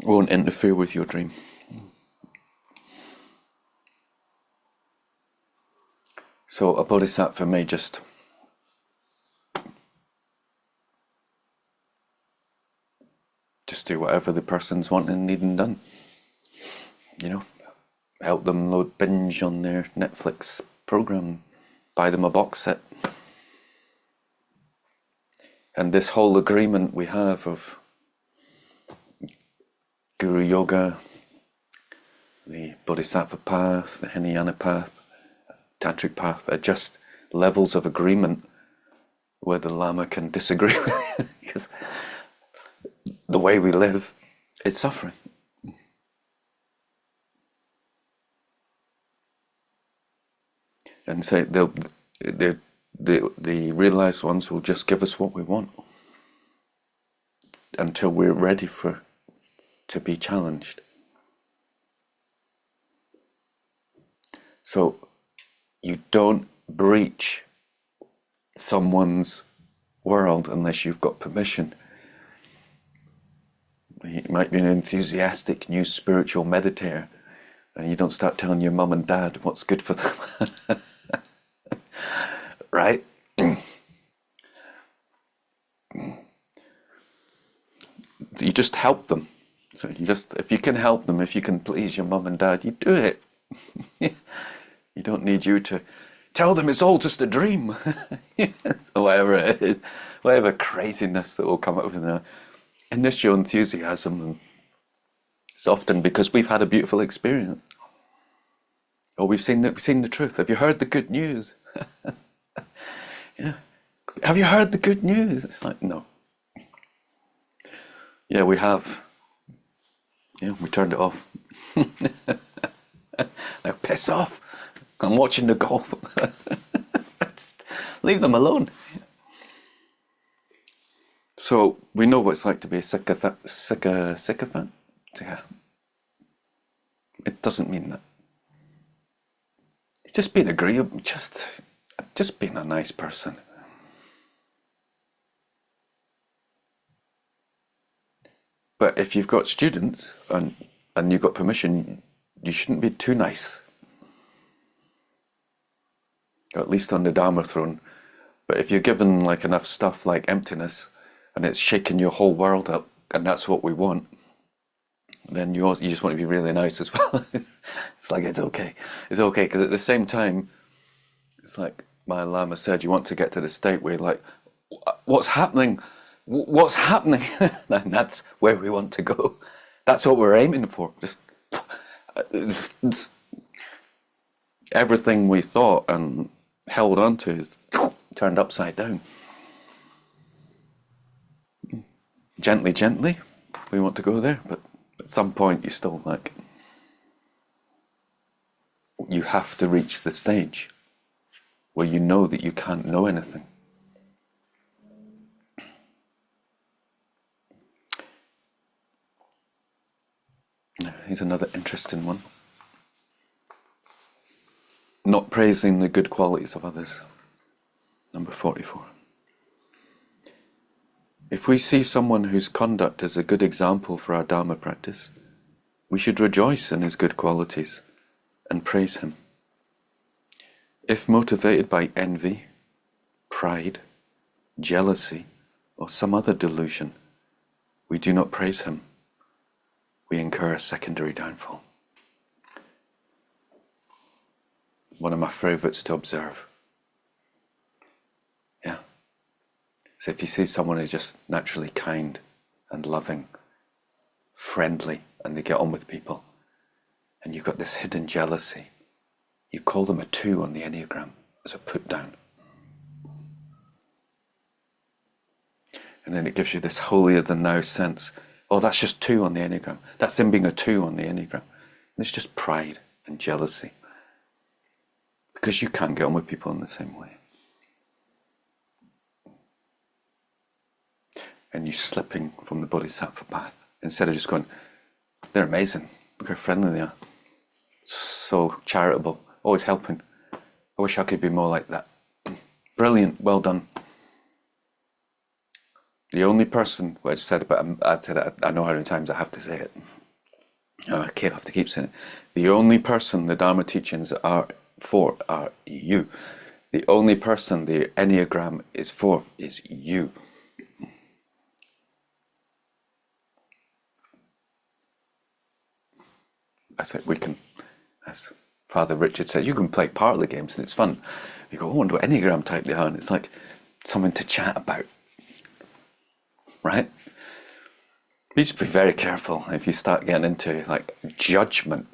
S1: won't interfere with your dream. So a bodhisattva may just do whatever the person's wanting and needing done. You know, help them load binge on their Netflix program, buy them a box set. And this whole agreement we have of Guru Yoga, the Bodhisattva path, the Hinayana path, Tantric path, are just levels of agreement where the Lama can disagree with because the way we live is suffering. And say the realized ones will just give us what we want until we're ready to be challenged. So you don't breach someone's world unless you've got permission. You might be an enthusiastic new spiritual meditator, and you don't start telling your mum and dad what's good for them. Right? You just help them. So if you can help them, if you can please your mum and dad, you do it. You don't need you to tell them it's all just a dream. So whatever it is, whatever craziness that will come up with their initial enthusiasm, and it's often because we've had a beautiful experience, or we've seen the truth. Have you heard the good news? Yeah. Have you heard the good news? It's like, no. Yeah, we have. Yeah, we turned it off. Now piss off. I'm watching the golf. Leave them alone. So we know what it's like to be a sycophant. Yeah. It doesn't mean that. It's just being agreeable, just being a nice person. But if you've got students and you've got permission, you shouldn't be too nice. At least on the Dharma throne. But if you're given like enough stuff like emptiness, and it's shaking your whole world up, and that's what we want, then you just want to be really nice as well. It's like, it's okay, because at the same time, it's like my Lama said, you want to get to the state where you're like, what's happening? What's happening? And that's where we want to go. That's what we're aiming for. Just everything we thought and held on to is turned upside down. Gently, we want to go there, but at some point you still like, you have to reach the stage where you know that you can't know anything. Here's another interesting one. Not praising the good qualities of others. Number 44. If we see someone whose conduct is a good example for our Dharma practice, we should rejoice in his good qualities and praise him. If motivated by envy, pride, jealousy, or some other delusion, we do not praise him, we incur a secondary downfall. One of my favourites to observe. Yeah. So if you see someone who's just naturally kind and loving, friendly, and they get on with people, and you've got this hidden jealousy, you call them a 2 on the Enneagram as a put down. And then it gives you this holier than thou sense. Oh, that's just 2 on the Enneagram. That's them being a 2 on the Enneagram. And it's just pride and jealousy. Because you can't get on with people in the same way. And you're slipping from the Bodhisattva path. Instead of just going, they're amazing. Look how friendly they are. So charitable. Always helping. I wish I could be more like that. Brilliant. Well done. The only person, well, I just said it, but I've said it, I know how many times I have to say it. I can't have to keep saying it. The only person the Dharma teachings are for are you. The only person the Enneagram is for is you. I said, we can, as Father Richard said, you can play parlor games and it's fun. You go, I wonder what Enneagram type they are, and it's like something to chat about, right? You just be very careful if you start getting into like judgment.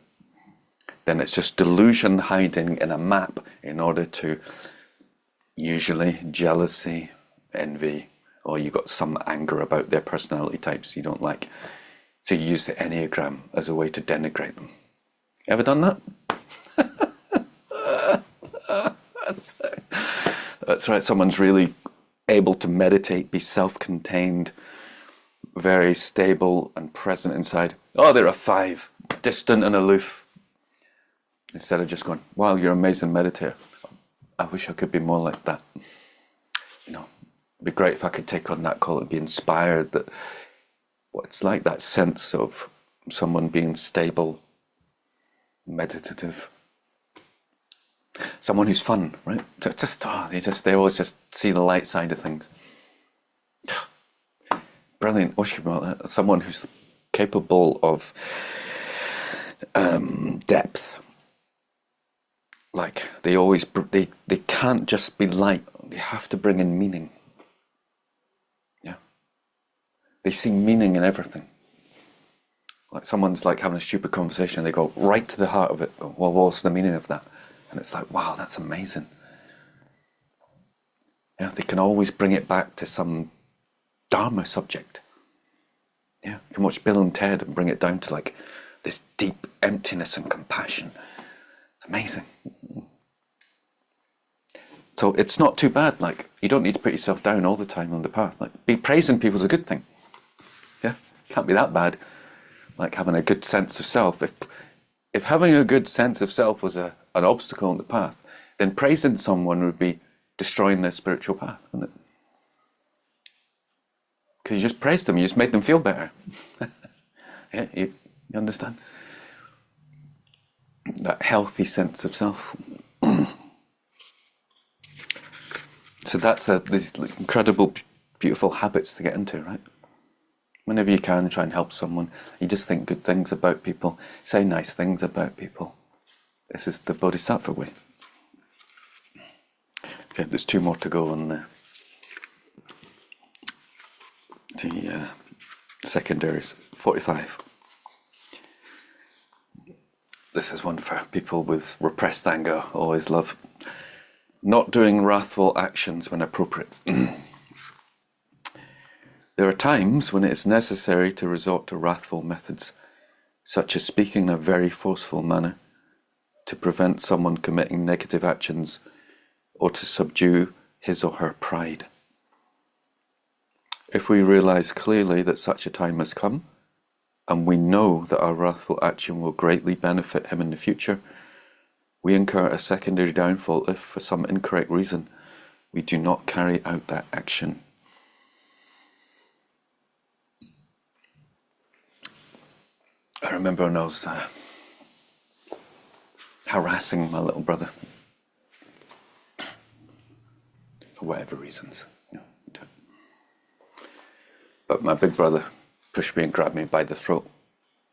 S1: Then it's just delusion hiding in a map in order to, usually jealousy, envy, or you got some anger about their personality types you don't like. So you use the Enneagram as a way to denigrate them. Ever done that? That's right. Someone's really able to meditate, be self-contained, very stable and present inside. Oh, they're a 5, distant and aloof. Instead of just going, wow, you're an amazing meditator. I wish I could be more like that. You know, it'd be great if I could take on that call and be inspired. That what's like that sense of someone being stable, meditative, someone who's fun, right? They always just see the light side of things. Brilliant. Someone who's capable of depth. Like they can't just be light. They have to bring in meaning. Yeah. They see meaning in everything. Like someone's like having a stupid conversation and they go right to the heart of it. Go, well, what's the meaning of that? And it's like, wow, that's amazing. Yeah, they can always bring it back to some Dharma subject. Yeah, you can watch Bill and Ted and bring it down to like this deep emptiness and compassion. It's amazing. So it's not too bad. Like, you don't need to put yourself down all the time on the path. Like, be praising people is a good thing. Yeah, can't be that bad. Like having a good sense of self. If having a good sense of self was an obstacle on the path, then praising someone would be destroying their spiritual path, wouldn't it? Because you just praised them, you just made them feel better. Yeah, you understand? That healthy sense of self. So that's these incredible, beautiful habits to get into, right? Whenever you can, try and help someone. You just think good things about people, say nice things about people. This is the Bodhisattva way. Okay, there's 2 more to go on the secondaries. 45. This is one for people with repressed anger, always love. Not doing wrathful actions when appropriate. There are times when it is necessary to resort to wrathful methods, such as speaking in a very forceful manner, to prevent someone committing negative actions or to subdue his or her pride. If we realize clearly that such a time has come, and we know that our wrathful action will greatly benefit him in the future, we incur a secondary downfall if, for some incorrect reason, we do not carry out that action. I remember when I was harassing my little brother, for whatever reasons. But my big brother pushed me and grabbed me by the throat.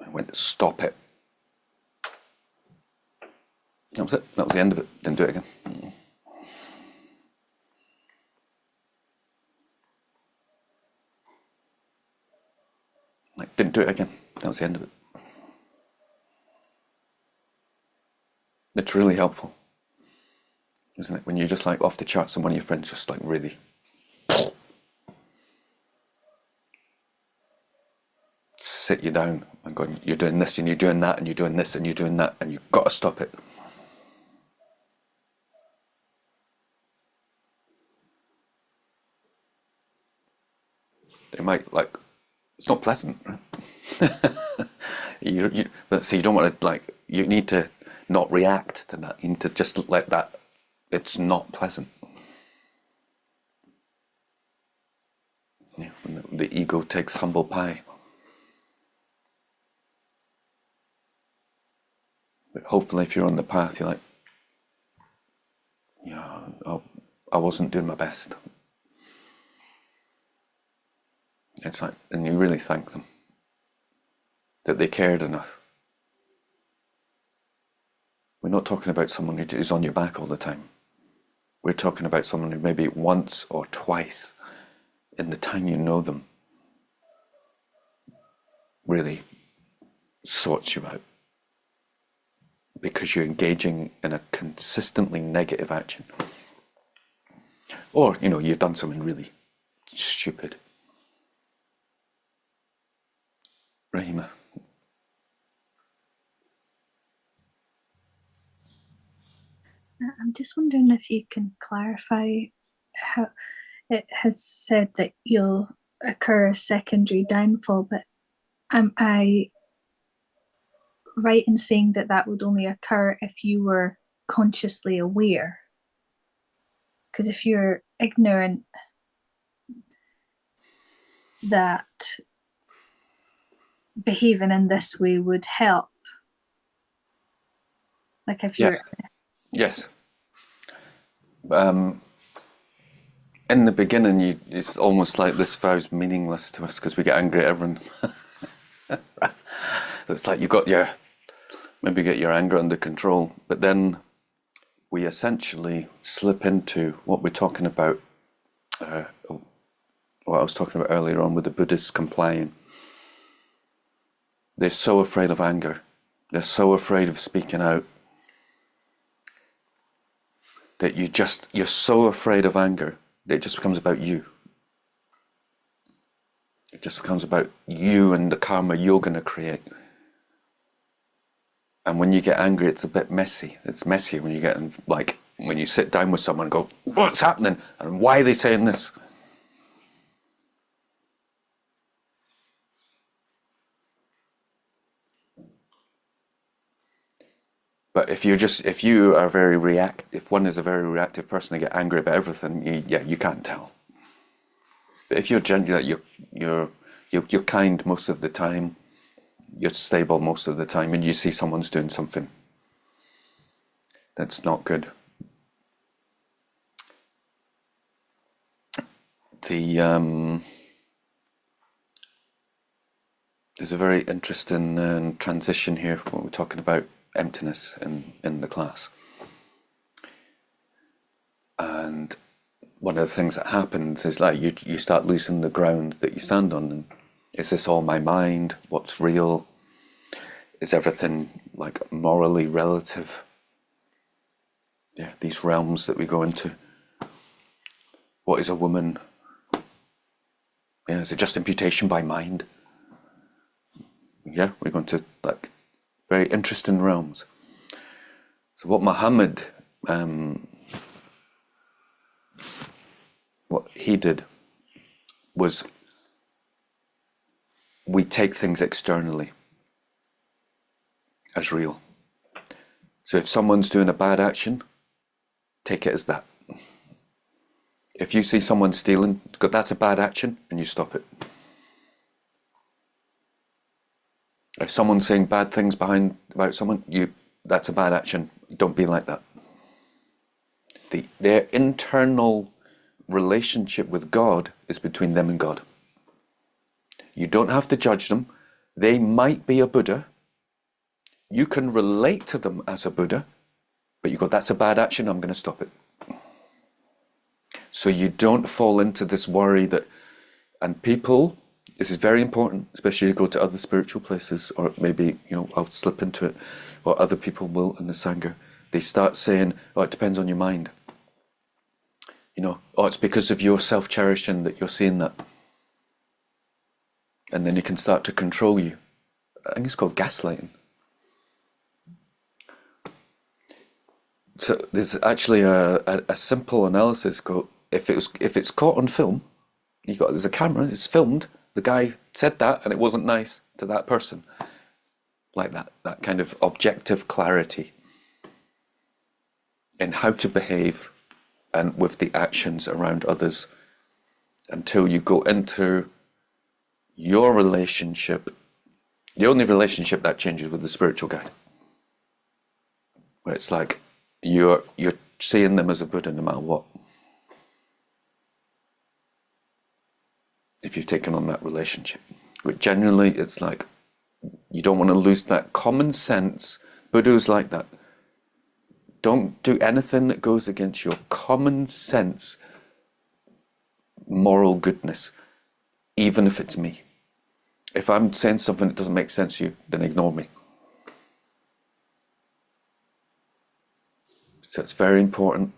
S1: I went, stop it. That was it. That was the end of it. Didn't do it again. Like, didn't do it again. That was the end of it. It's really helpful, isn't it? When you're just like off the charts and one of your friends just like really sit you down and go, you're doing this and you're doing that and you're doing this and you're doing that and you've got to stop it. They might like, it's not pleasant. But see, you don't want to like, you need to not react to that. You need to just let that, it's not pleasant. Yeah, when the ego takes humble pie. But hopefully if you're on the path, you're like, yeah, I wasn't doing my best. It's like, and you really thank them that they cared enough. We're not talking about someone who's on your back all the time. We're talking about someone who maybe once or twice in the time you know them really sorts you out because you're engaging in a consistently negative action. Or, you've done something really stupid. Rahima.
S2: I'm just wondering if you can clarify how it has said that you'll occur a secondary downfall, but am I right in saying that that would only occur if you were consciously aware? Because if you're ignorant that behaving in this way would help, like if you're...
S1: Yes. In the beginning, it's almost like this vow's meaningless to us because we get angry at everyone. It's like maybe get your anger under control, but then we essentially slip into what we're talking about, what I was talking about earlier on with the Buddhists complying. They're so afraid of anger. They're so afraid of speaking out that you're so afraid of anger that it just becomes about you. It just becomes about you and the karma you're going to create. And when you get angry, it's a bit messy. It's messy when you get when you sit down with someone and go, what's happening? And why are they saying this? But if one is a very reactive person, they get angry about everything, you can't tell. But if you're genuine, you're kind most of the time, you're stable most of the time, and you see someone's doing something that's not good. There's a very interesting transition here when we're talking about emptiness in the class. And one of the things that happens is like you start losing the ground that you stand on. And is this all my mind? What's real? Is everything like morally relative? Yeah, these realms that we go into. What is a woman? Yeah, is it just imputation by mind? Yeah, we're going to like very interesting realms. So what Muhammad, what he did was we take things externally as real. So if someone's doing a bad action, take it as that. If you see someone stealing, that's a bad action, and you stop it. If someone's saying bad things about someone, that's a bad action. Don't be like that. Their internal relationship with God is between them and God. You don't have to judge them. They might be a Buddha. You can relate to them as a Buddha, but you go, that's a bad action, I'm going to stop it. So you don't fall into this worry that, and people, this is very important, especially if you go to other spiritual places, or maybe, I'll slip into it, or other people will in the Sangha. They start saying, oh, it depends on your mind. Oh, it's because of your self-cherishing that you're seeing that. And then it can start to control you. I think it's called gaslighting. So there's actually a simple analysis. If it's caught on film, there's a camera, it's filmed. The guy said that, and it wasn't nice to that person. Like that kind of objective clarity in how to behave and with the actions around others, until you go into your relationship, the only relationship that changes with the spiritual guide, where it's like you're seeing them as a Buddha no matter what. if you've taken on that relationship. But generally, it's like you don't want to lose that common sense. Buddha's like that. Don't do anything that goes against your common sense moral goodness, even if it's me. If I'm saying something that doesn't make sense to you, then ignore me. So it's very important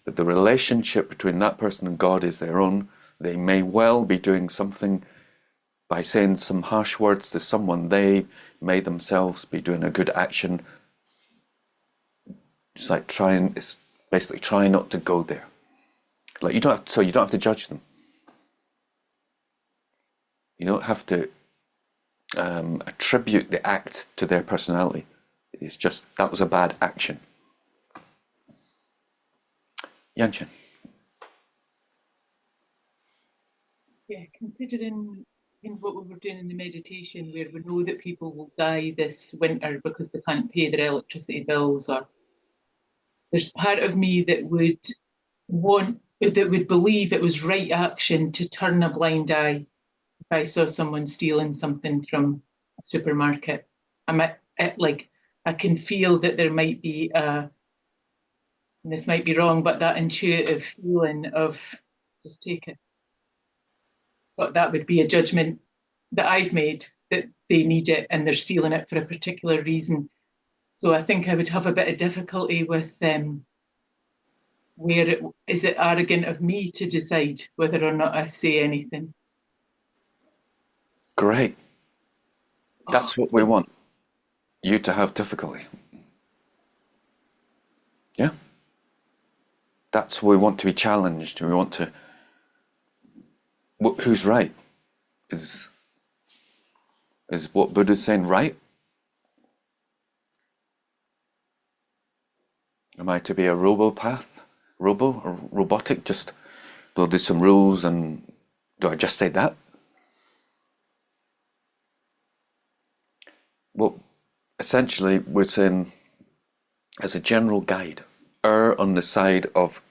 S1: that the relationship between that person and God is their own. They may well be doing something by saying some harsh words to someone. They may themselves be doing a good action. It's like it's basically try not to go there. Like you don't have to judge them. You don't have to attribute the act to their personality. It's just that was a bad action. Yanchin.
S3: Yeah, considering in what we were doing in the meditation, where we know that people will die this winter because they can't pay their electricity bills, or there's part of me that would believe it was right action to turn a blind eye if I saw someone stealing something from a supermarket. I can feel that there might be and this might be wrong, but that intuitive feeling of just take it. But that would be a judgment that I've made, that they need it and they're stealing it for a particular reason. So I think I would have a bit of difficulty with is it arrogant of me to decide whether or not I say anything?
S1: Great. That's what we want. You to have difficulty. Yeah. That's what we want to be challenged. We want to. Who's right? Is what Buddha's saying right? Am I to be a robotic? Just well, there's some rules, and do I just say that? Well, essentially, we're saying, as a general guide, err on the side of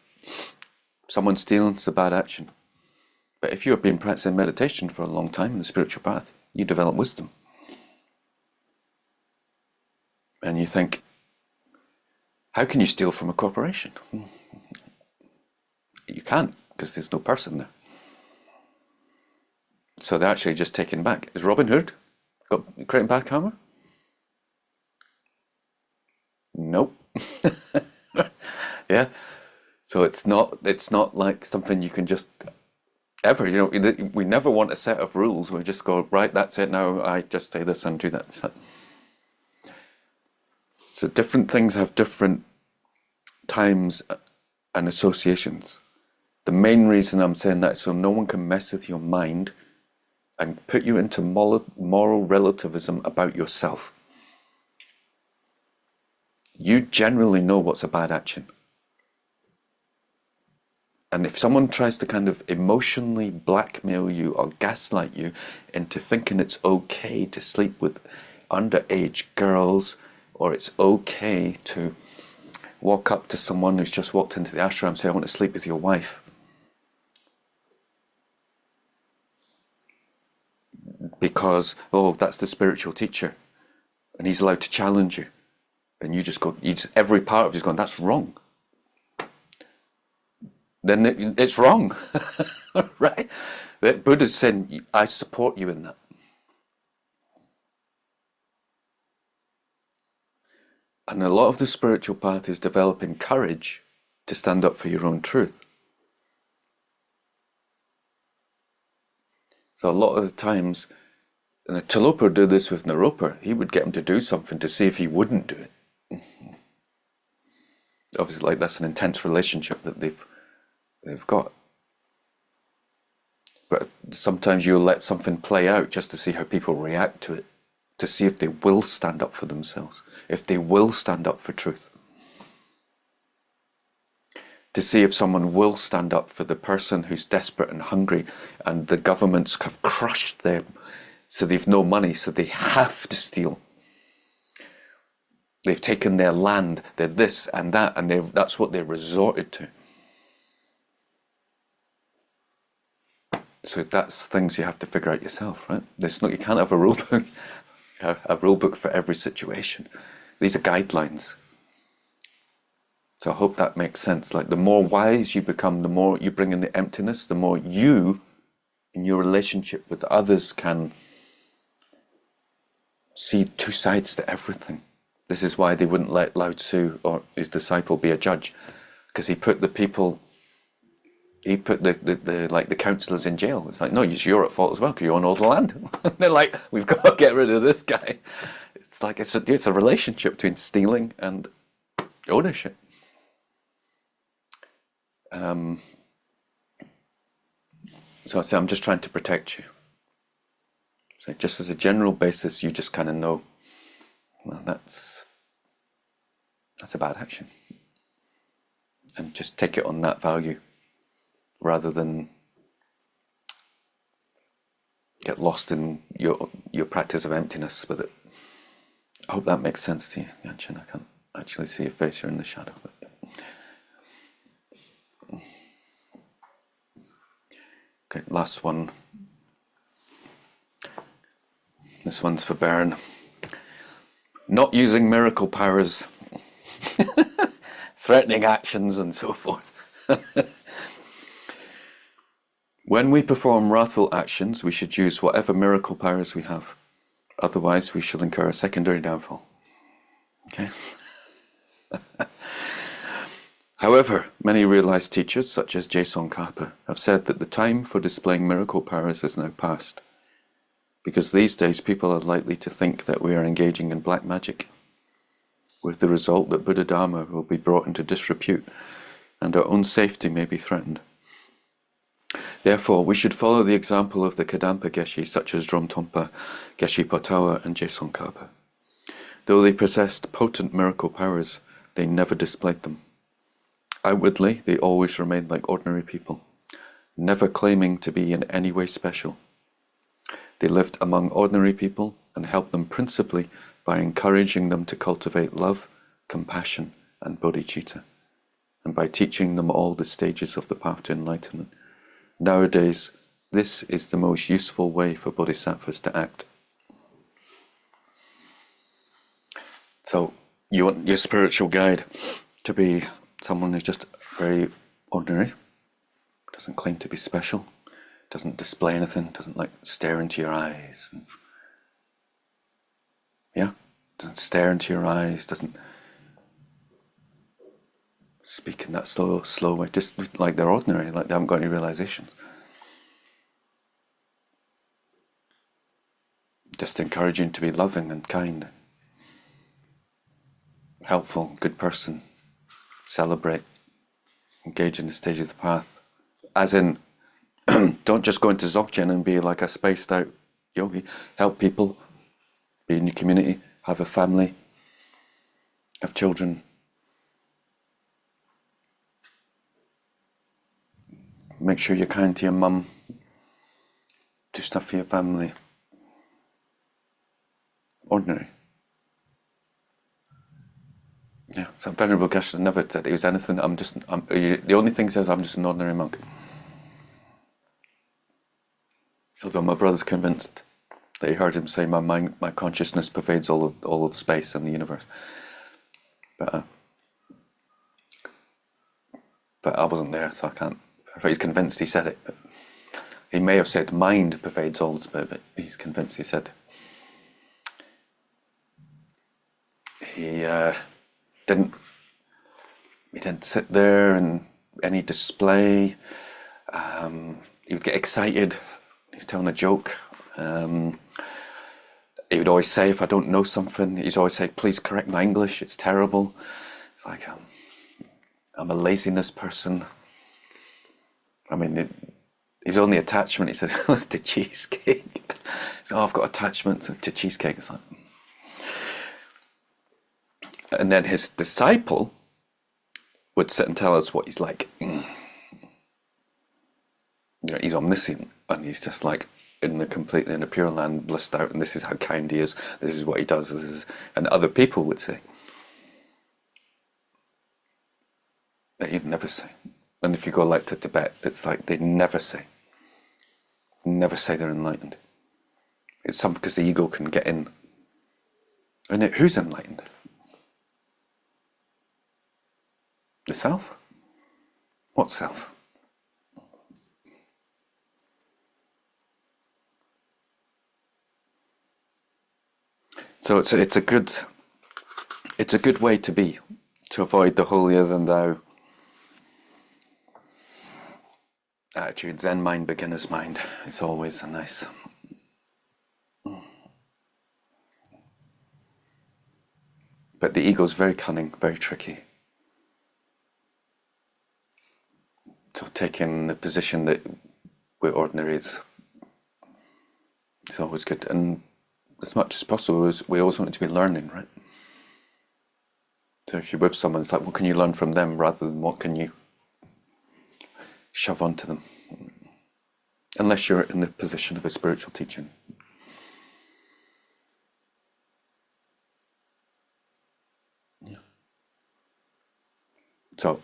S1: someone stealing is a bad action. But if you have been practicing meditation for a long time in the spiritual path, you develop wisdom. And you think, how can you steal from a corporation? You can't, because there's no person there. So they're actually just taken back. Is Robin Hood got creating bad karma? Nope. Yeah. So it's not like something you can just ever, we never want a set of rules. We just go, right, that's it now, I just say this and do that. So different things have different times and associations. The main reason I'm saying that is so no one can mess with your mind and put you into moral relativism about yourself. You generally know what's a bad action. And if someone tries to kind of emotionally blackmail you or gaslight you into thinking it's okay to sleep with underage girls, or it's okay to walk up to someone who's just walked into the ashram and say, I want to sleep with your wife, because, that's the spiritual teacher and he's allowed to challenge you, and you just go, every part of you's going, that's wrong. Then it's wrong. Right? Buddha's saying, I support you in that. And a lot of the spiritual path is developing courage to stand up for your own truth. So a lot of the times, and Tilopa did this with Naropa, he would get him to do something to see if he wouldn't do it. Obviously, like, that's an intense relationship that they've got. But sometimes you'll let something play out just to see how people react to it, to see if they will stand up for themselves, if they will stand up for truth, to see if someone will stand up for the person who's desperate and hungry and the governments have crushed them, so they've no money, so they have to steal. They've taken their land, they're this and that, and that's what they resorted to. So that's things you have to figure out yourself, right? There's no, you can't have a rule book, a rule book for every situation. These are guidelines. So I hope that makes sense. Like the more wise you become, the more you bring in the emptiness, the more you, in your relationship with others, can see two sides to everything. This is why they wouldn't let Lao Tzu or his disciple be a judge, because he put the councillors in jail. It's like, no, you're at fault as well because you own all the land. They're like, we've got to get rid of this guy. It's like it's a relationship between stealing and ownership. So I say, I'm just trying to protect you. So just as a general basis, you just kind of know, well, that's a bad action, and just take it on that value, rather than get lost in your practice of emptiness with it. I hope that makes sense to you, Yanchin. I can't actually see your face, you're in the shadow. But okay, last one. This one's for Baron. Not using miracle powers, threatening actions and so forth. When we perform wrathful actions, we should use whatever miracle powers we have. Otherwise, we shall incur a secondary downfall. Okay? However, many realized teachers, such as Tsongkhapa, have said that the time for displaying miracle powers is now past, because these days people are likely to think that we are engaging in black magic, with the result that Buddha Dharma will be brought into disrepute and our own safety may be threatened. Therefore, we should follow the example of the Kadampa Geshe, such as Dromtonpa, Geshe Potawa, and Tsongkhapa. Though they possessed potent miracle powers, they never displayed them. Outwardly, they always remained like ordinary people, never claiming to be in any way special. They lived among ordinary people and helped them principally by encouraging them to cultivate love, compassion, and bodhicitta, and by teaching them all the stages of the path to enlightenment. Nowadays, this is the most useful way for bodhisattvas to act. So, you want your spiritual guide to be someone who's just very ordinary, doesn't claim to be special, doesn't display anything, doesn't like stare into your eyes. Doesn't stare into your eyes, doesn't speak in that slow way, just like they're ordinary, like they haven't got any realizations. Just encouraging to be loving and kind, helpful, good person, celebrate, engage in the stage of the path. As in, don't just go into Dzogchen and be like a spaced out yogi. Help people, be in your community, have a family, have children. Make sure you're kind to your mum. Do stuff for your family. Ordinary. Yeah, so Venerable Geshe never said he was anything. The only thing he says, I'm just an ordinary monk. Although my brother's convinced that he heard him say, my consciousness pervades all of space and the universe. But I wasn't there, so I can't. He's convinced he said it. But he may have said mind pervades all space, but he's convinced he said. He didn't sit there and any display. He would get excited. He's telling a joke. He would always say, if I don't know something, he'd always say, please correct my English, it's terrible. It's like, I'm a laziness person. I mean, his only attachment, he said, was to cheesecake. So I've got attachments to cheesecake. It's like, and then his disciple would sit and tell us what he's like. He's omniscient, and he's just like in the Pure Land, blissed out, and this is how kind he is. This is what he does. And other people would say that he'd never say. And if you go like to Tibet, it's like they never say. never say they're enlightened. It's something because the ego can get in. And who's enlightened? The self? What self? So it's a good way to be, to avoid the holier than thou attitude. Zen mind, beginner's mind. It's always a nice. But the ego's very cunning, very tricky. So taking the position that we're ordinary is always good. And as much as possible, we always want it to be learning, right? So if you're with someone, it's like, what can you learn from them rather than what can you shove onto them? Unless you're in the position of a spiritual teaching. Yeah. So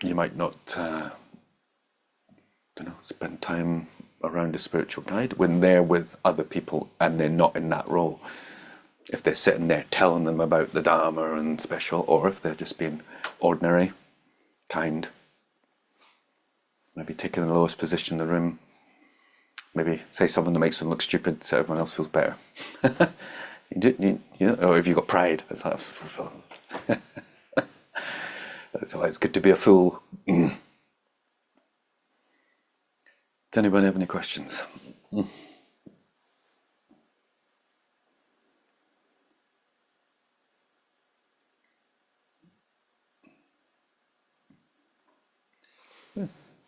S1: you might not, spend time around a spiritual guide when they're with other people and they're not in that role. If they're sitting there telling them about the Dharma and special, or if they're just being ordinary, kind, maybe taking the lowest position in the room, maybe say something that makes them look stupid so everyone else feels better. Or if you've got pride, it's like, so it's good to be a fool. Does anybody have any questions?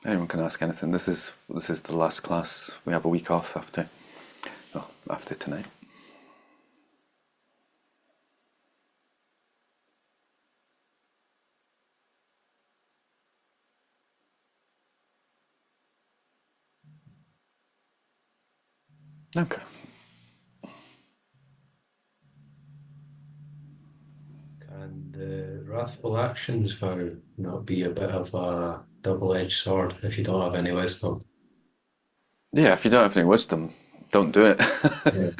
S1: Anyone can ask anything. This is the last class. We have a week off after tonight. Okay.
S4: Can the wrathful actions vow not be a bit of a double-edged sword if you don't have any wisdom?
S1: Yeah, if you don't have any wisdom, don't do it.
S4: Yeah.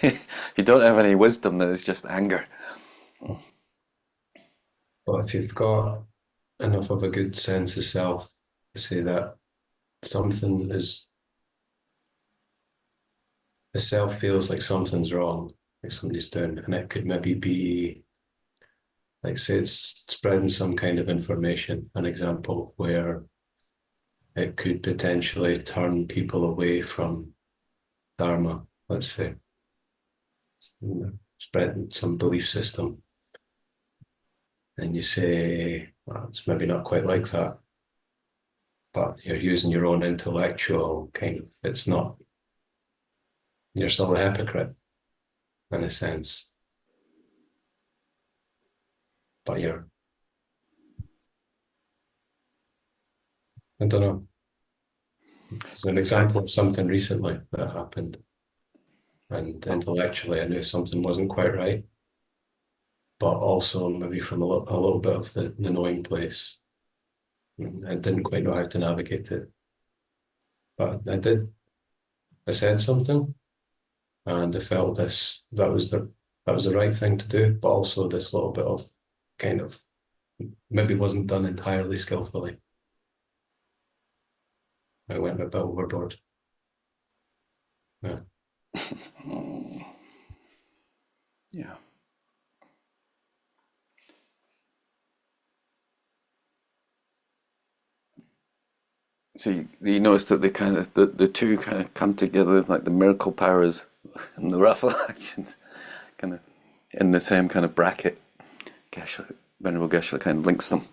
S1: If you don't have any wisdom, then it's just anger.
S4: But if you've got enough of a good sense of self to say that something is, the self feels like something's wrong, like somebody's doing, and it could maybe be, like say it's spreading some kind of information, an example where it could potentially turn people away from Dharma, let's say, spreading some belief system. And you say, well, it's maybe not quite like that, but you're using your own intellectual kind of, it's not, you're still a hypocrite in a sense, but you're, I don't know. It's an example of something recently that happened, and intellectually I knew something wasn't quite right, but also maybe from a little bit of the knowing place. I didn't quite know how to navigate it, but I said something, and I felt that was the right thing to do, but also this little bit of kind of maybe wasn't done entirely skillfully. I went a bit overboard. Yeah.
S1: Yeah. So you notice that the two kind of come together, like the miracle powers and the raffle actions, kind of in the same kind of bracket. Venerable Geshe kind of links them.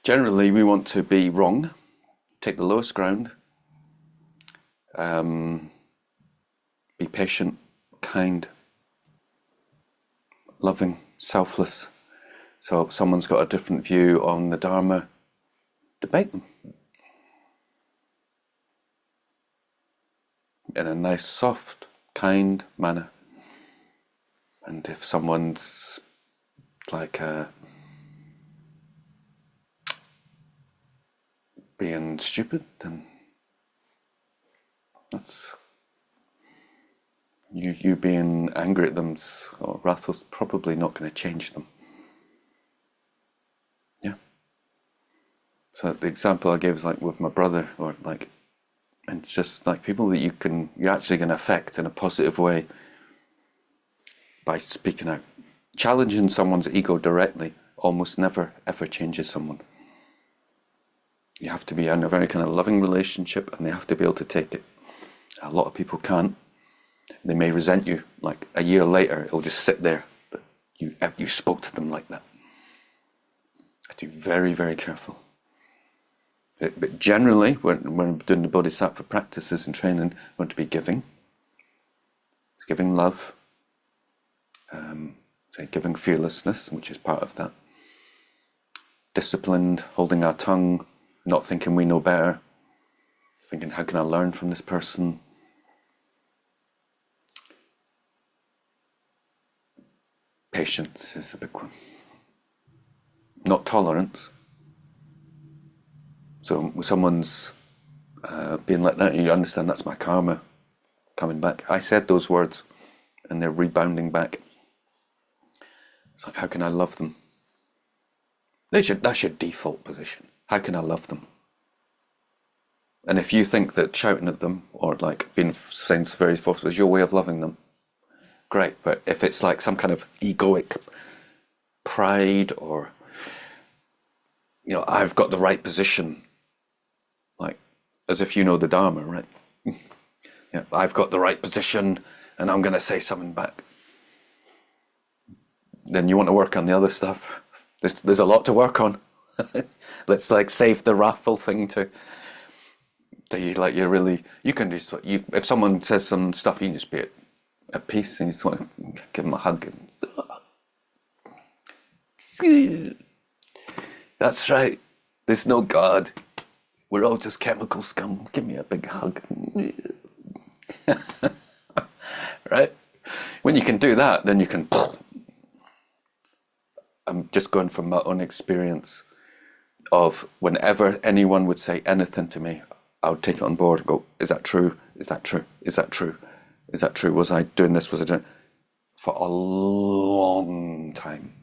S1: Generally, we want to be wrong, take the lowest ground, be patient, kind, loving, selfless. So if someone's got a different view on the Dharma, debate them in a nice, soft, kind manner. And if someone's like being stupid, then that's you being angry at them or wrathful's probably not going to change them. Yeah. So the example I gave is like with my brother, or like, and it's just like people that you're actually going to affect in a positive way by speaking out. Challenging someone's ego directly almost never ever changes someone. You have to be in a very kind of loving relationship, and they have to be able to take it. A lot of people can't. They may resent you. Like a year later, it'll just sit there. But you spoke to them like that. I have to be very, very careful. But generally, when I'm doing the Bodhisattva practices and training, I want to be giving. It's giving love. Say giving fearlessness, which is part of that. Disciplined, holding our tongue, not thinking we know better. Thinking, how can I learn from this person? Patience is the big one. Not tolerance. So when someone's being like that, you understand that's my karma coming back. I said those words and they're rebounding back. It's like, how can I love them? That's your default position. How can I love them? And if you think that shouting at them or like being saying very forceful is your way of loving them, great. But if it's like some kind of egoic pride or, I've got the right position, like as if you know the Dharma, right? Yeah, I've got the right position and I'm going to say something back. Then you want to work on the other stuff. There's a lot to work on. Let's like save the wrathful thing to you can just if someone says some stuff, you can just be at peace and you just want to give them a hug. That's right. There's no God. We're all just chemical scum. Give me a big hug. Right? When you can do that, then you can. I'm just going from my own experience of whenever anyone would say anything to me, I would take it on board and go, is that true? Is that true? Is that true? Is that true? Was I doing this? Was I doing it? For a long time.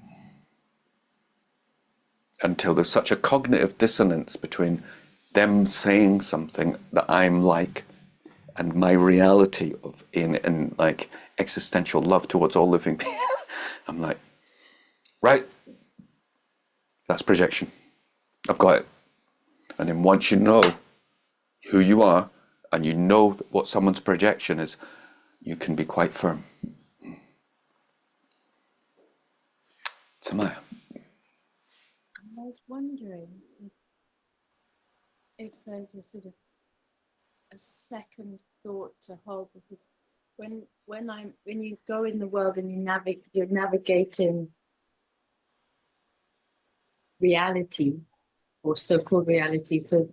S1: Until there's such a cognitive dissonance between them saying something that I'm like and my reality of in like existential love towards all living beings. I'm like, right, that's projection. I've got it. And then once you know who you are and you know what someone's projection is, you can be quite firm. Samaya.
S5: I was wondering if there's a sort of a second thought to hold, because when you go in the world and you're navigating reality or so-called reality, so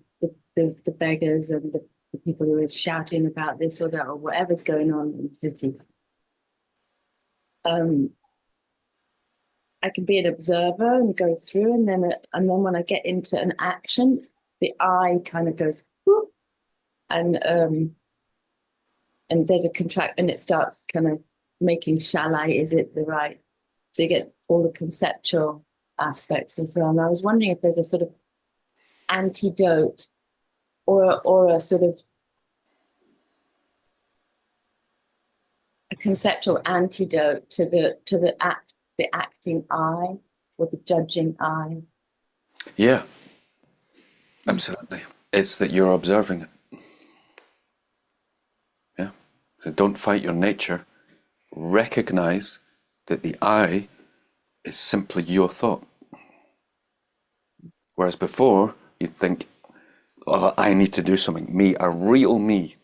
S5: the beggars and the people who are shouting about this or that or whatever's going on in the city, I can be an observer and go through, and then when I get into an action, the eye kind of goes whoop, and there's a contract, and it starts kind of making is it the right? So you get all the conceptual aspects as well. And I was wondering if there's a sort of antidote or a sort of a conceptual antidote to the acting eye or the judging eye.
S1: Yeah, absolutely. It's that you're observing it. Yeah. So don't fight your nature. Recognize that the I is simply your thought. Whereas before, you'd think, oh, I need to do something. Me, a real me.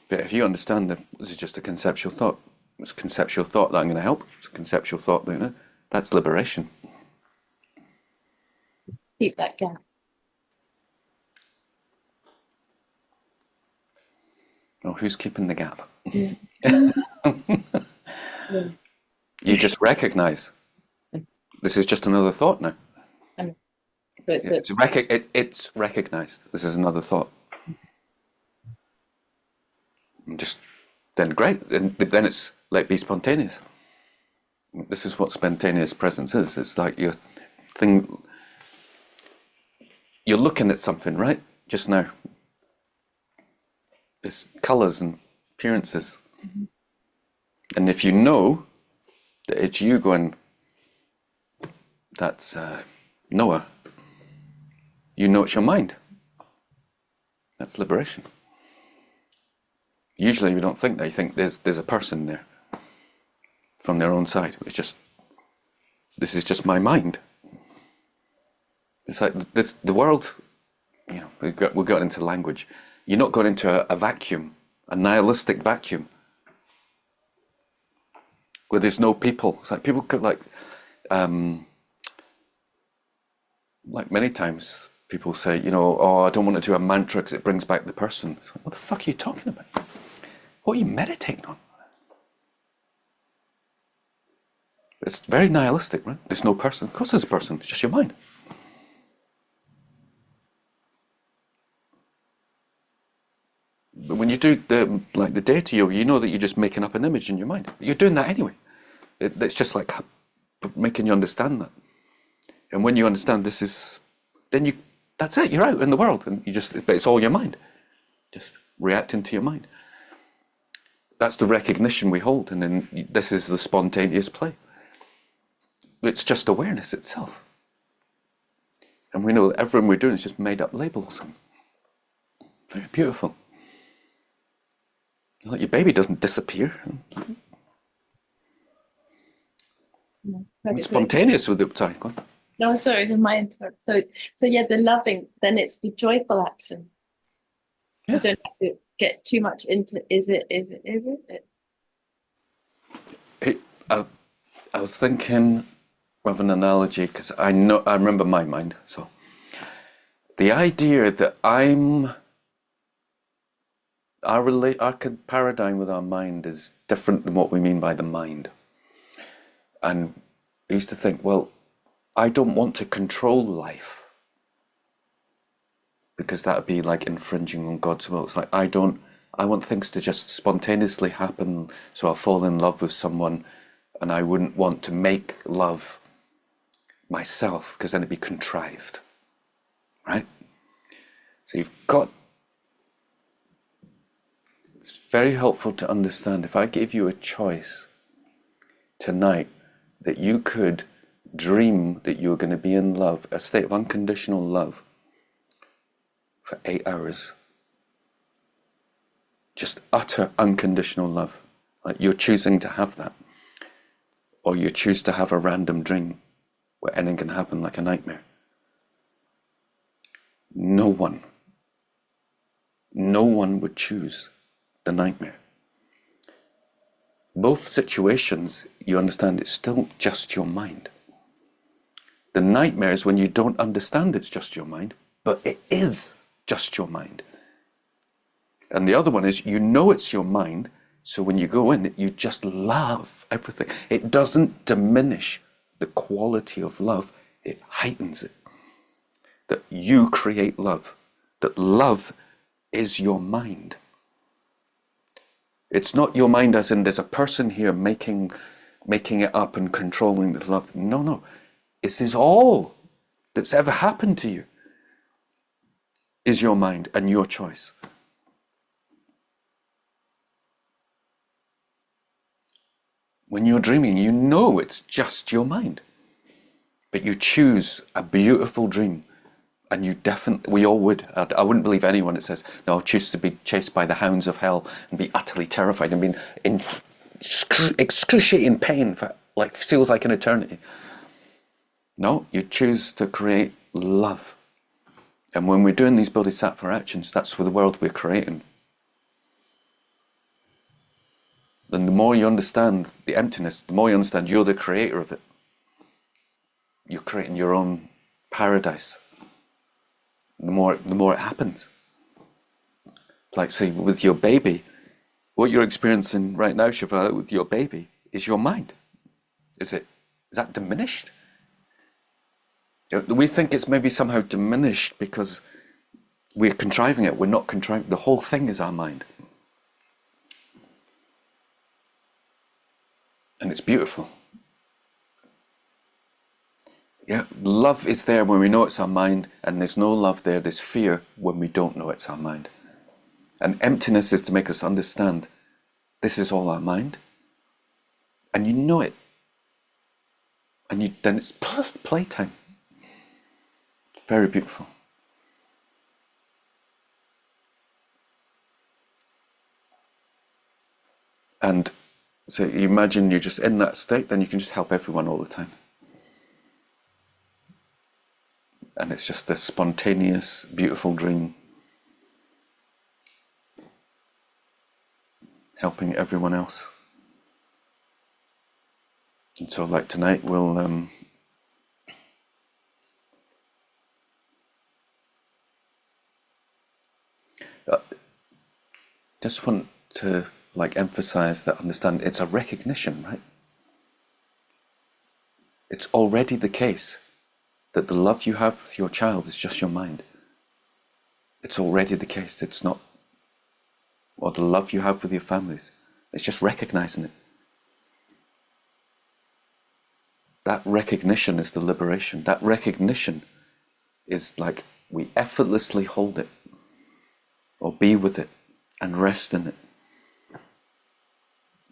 S1: But if you understand that this is just a conceptual thought, it's a conceptual thought that I'm going to help. It's a conceptual thought that that's liberation.
S5: Keep that gap.
S1: Oh, who's keeping the gap?
S5: Yeah. Yeah.
S1: You just recognize this is just another thought now.
S5: So it's
S1: It's recognized. This is another thought. And just then great. Then it's like be spontaneous. This is what spontaneous presence is. It's like you're looking at something, right? Just now. It's colours and appearances. Mm-hmm. And if you know that it's you going, that's Noah, you know it's your mind. That's liberation. Usually we don't think that. You think there's a person there from their own side. It's just, this is just my mind. It's like this, the world, you know, we got into language. You're not going into a vacuum, a nihilistic vacuum, where there's no people. It's like people could like many times people say, you know, oh, I don't want to do a mantra because it brings back the person. It's like, what the fuck are you talking about? What are you meditating on? It's very nihilistic, right? There's no person. Of course there's a person. It's just your mind. But when you do the data yoga, you know that you're just making up an image in your mind. You're doing that anyway. It's just like making you understand that. And when you understand this is, then that's it. You're out in the world, and but it's all your mind, just reacting to your mind. That's the recognition we hold, and then this is the spontaneous play. It's just awareness itself. And we know that everything we're doing is just made up labels. Very beautiful. Like your baby doesn't disappear.
S5: No,
S2: That's
S1: It's spontaneous with it. Sorry, go on.
S5: No, sorry, my interrupt. So yeah, the loving, then it's the joyful action.
S1: Yeah.
S5: You don't have to get too much into is it.
S1: I was thinking of an analogy because I remember my mind. So the idea that our paradigm with our mind is different than what we mean by the mind. And I used to think, well, I don't want to control life because that would be like infringing on God's will. It's like I want things to just spontaneously happen, so I'll fall in love with someone, and I wouldn't want to make love myself because then it'd be contrived, right? So it's very helpful to understand, if I gave you a choice tonight that you could dream that you were going to be in love, a state of unconditional love for 8 hours, just utter unconditional love, like you're choosing to have that, or you choose to have a random dream where anything can happen like a nightmare. No one would choose the nightmare. Both situations, you understand, it's still just your mind. The nightmare is when you don't understand it's just your mind, but it is just your mind. And the other one is, you know it's your mind, so when you go in, you just love everything. It doesn't diminish the quality of love, it heightens it. That you create love, that love is your mind. It's not your mind as in there's a person here making it up and controlling the love. No. This is all that's ever happened to you is your mind and your choice. When you're dreaming, you know it's just your mind. But you choose a beautiful dream, and we all would. I wouldn't believe anyone that says, no, I'll choose to be chased by the hounds of hell and be utterly terrified and be in excruciating pain for feels like an eternity. No, you choose to create love. And when we're doing these Bodhisattva actions, that's for the world we're creating. Then the more you understand the emptiness, the more you understand you're the creator of it. You're creating your own paradise. The more it happens. Like, say, with your baby, what you're experiencing right now, Shiva, with your baby, is your mind. Is that diminished? We think it's maybe somehow diminished because we're contriving it. We're not contriving. The whole thing is our mind. And it's beautiful. Yeah, love is there when we know it's our mind, and there's no love there. There's fear when we don't know it's our mind. And emptiness is to make us understand this is all our mind. And you know it. And then it's playtime. Very beautiful. And so you imagine you're just in that state, then you can just help everyone all the time. And it's just this spontaneous, beautiful dream. Helping everyone else. And so like tonight we'll just want to emphasize that, understand it's a recognition, right? It's already the case that the love you have for your child is just your mind. It's already the case. It's not, or the love you have with your families. It's just recognizing it. That recognition is the liberation. That recognition is like we effortlessly hold it, or be with it, and rest in it.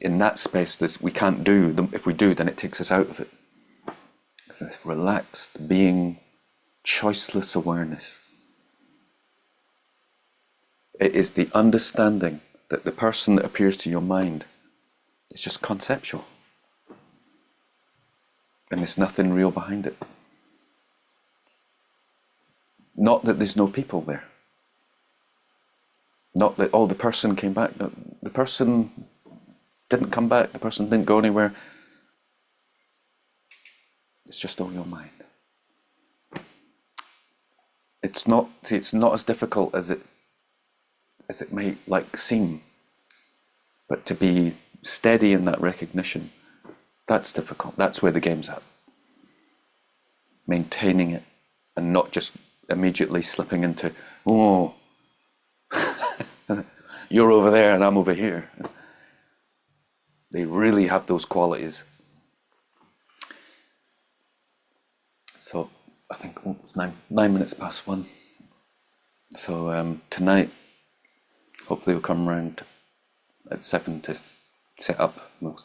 S1: In that space, we can't do. If we do, then it takes us out of it. It's this relaxed being, choiceless awareness. It is the understanding that the person that appears to your mind is just conceptual. And there's nothing real behind it. Not that there's no people there. Not that, oh, the person came back. No, the person didn't come back. The person didn't go anywhere. It's just all your mind. It's not as difficult as it may seem. But to be steady in that recognition, that's difficult. That's where the game's at. Maintaining it and not just immediately slipping into, oh, you're over there and I'm over here. They really have those qualities. So I think it's 9 minutes past 1. So tonight, hopefully we'll come around at 7 to set up. We'll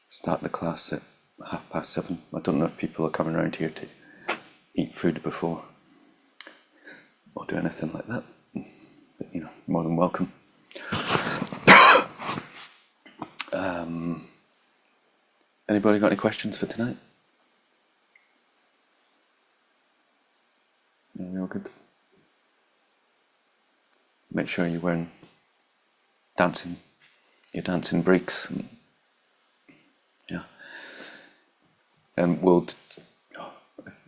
S1: start the class at 7:30. I don't know if people are coming around here to eat food before or do anything like that. But, more than welcome. Anybody got any questions for tonight? Yeah, we all good? Make sure you're wearing your dancing breaks. Yeah. And we'll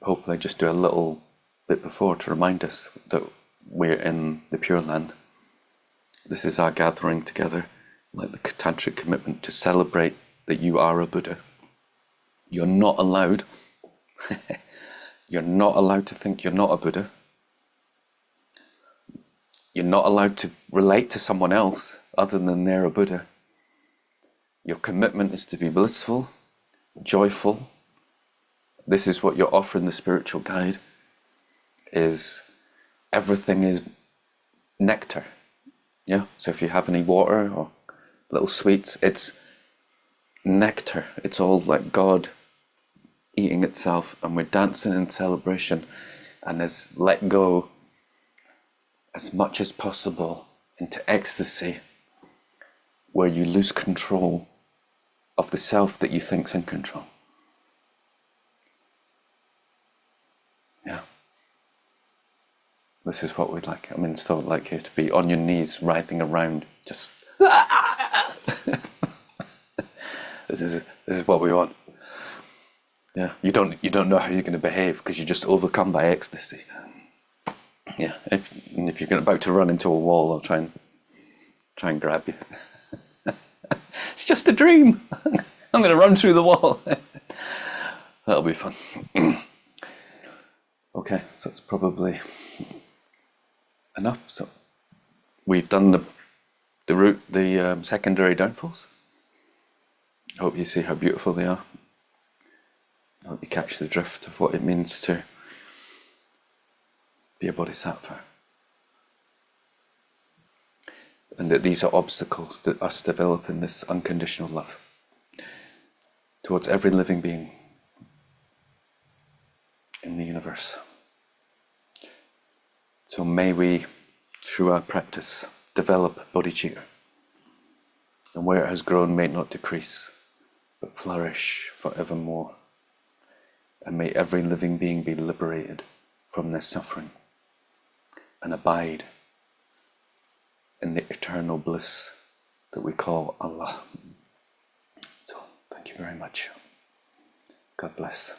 S1: hopefully just do a little bit before to remind us that we're in the Pure Land. This is our gathering together, like the tantric commitment to celebrate that you are a Buddha. You're not allowed to think you're not a Buddha. You're not allowed to relate to someone else other than they're a Buddha. Your commitment is to be blissful, joyful. This is what you're offering the spiritual guide, is everything is nectar. Yeah, so if you have any water or little sweets, it's nectar. It's all like God eating itself, and we're dancing in celebration, and let go as much as possible into ecstasy, where you lose control of the self that you think's in control. Yeah. This is what we'd like. I mean, still like you to be on your knees, writhing around, just. This is what we want. Yeah. You don't know how you're going to behave because you're just overcome by ecstasy. Yeah. If you're about to run into a wall, I'll try and grab you. It's just a dream. I'm going to run through the wall. That'll be fun. Okay, so it's probably enough. So we've done the secondary downfalls. I hope you see how beautiful they are. I hope you catch the drift of what it means to be a bodhisattva. And that these are obstacles that us develop in this unconditional love towards every living being in the universe. So may we, through our practice, develop bodhicitta, and where it has grown may it not decrease, but flourish forevermore. And may every living being be liberated from their suffering and abide in the eternal bliss that we call Allah. So, thank you very much. God bless.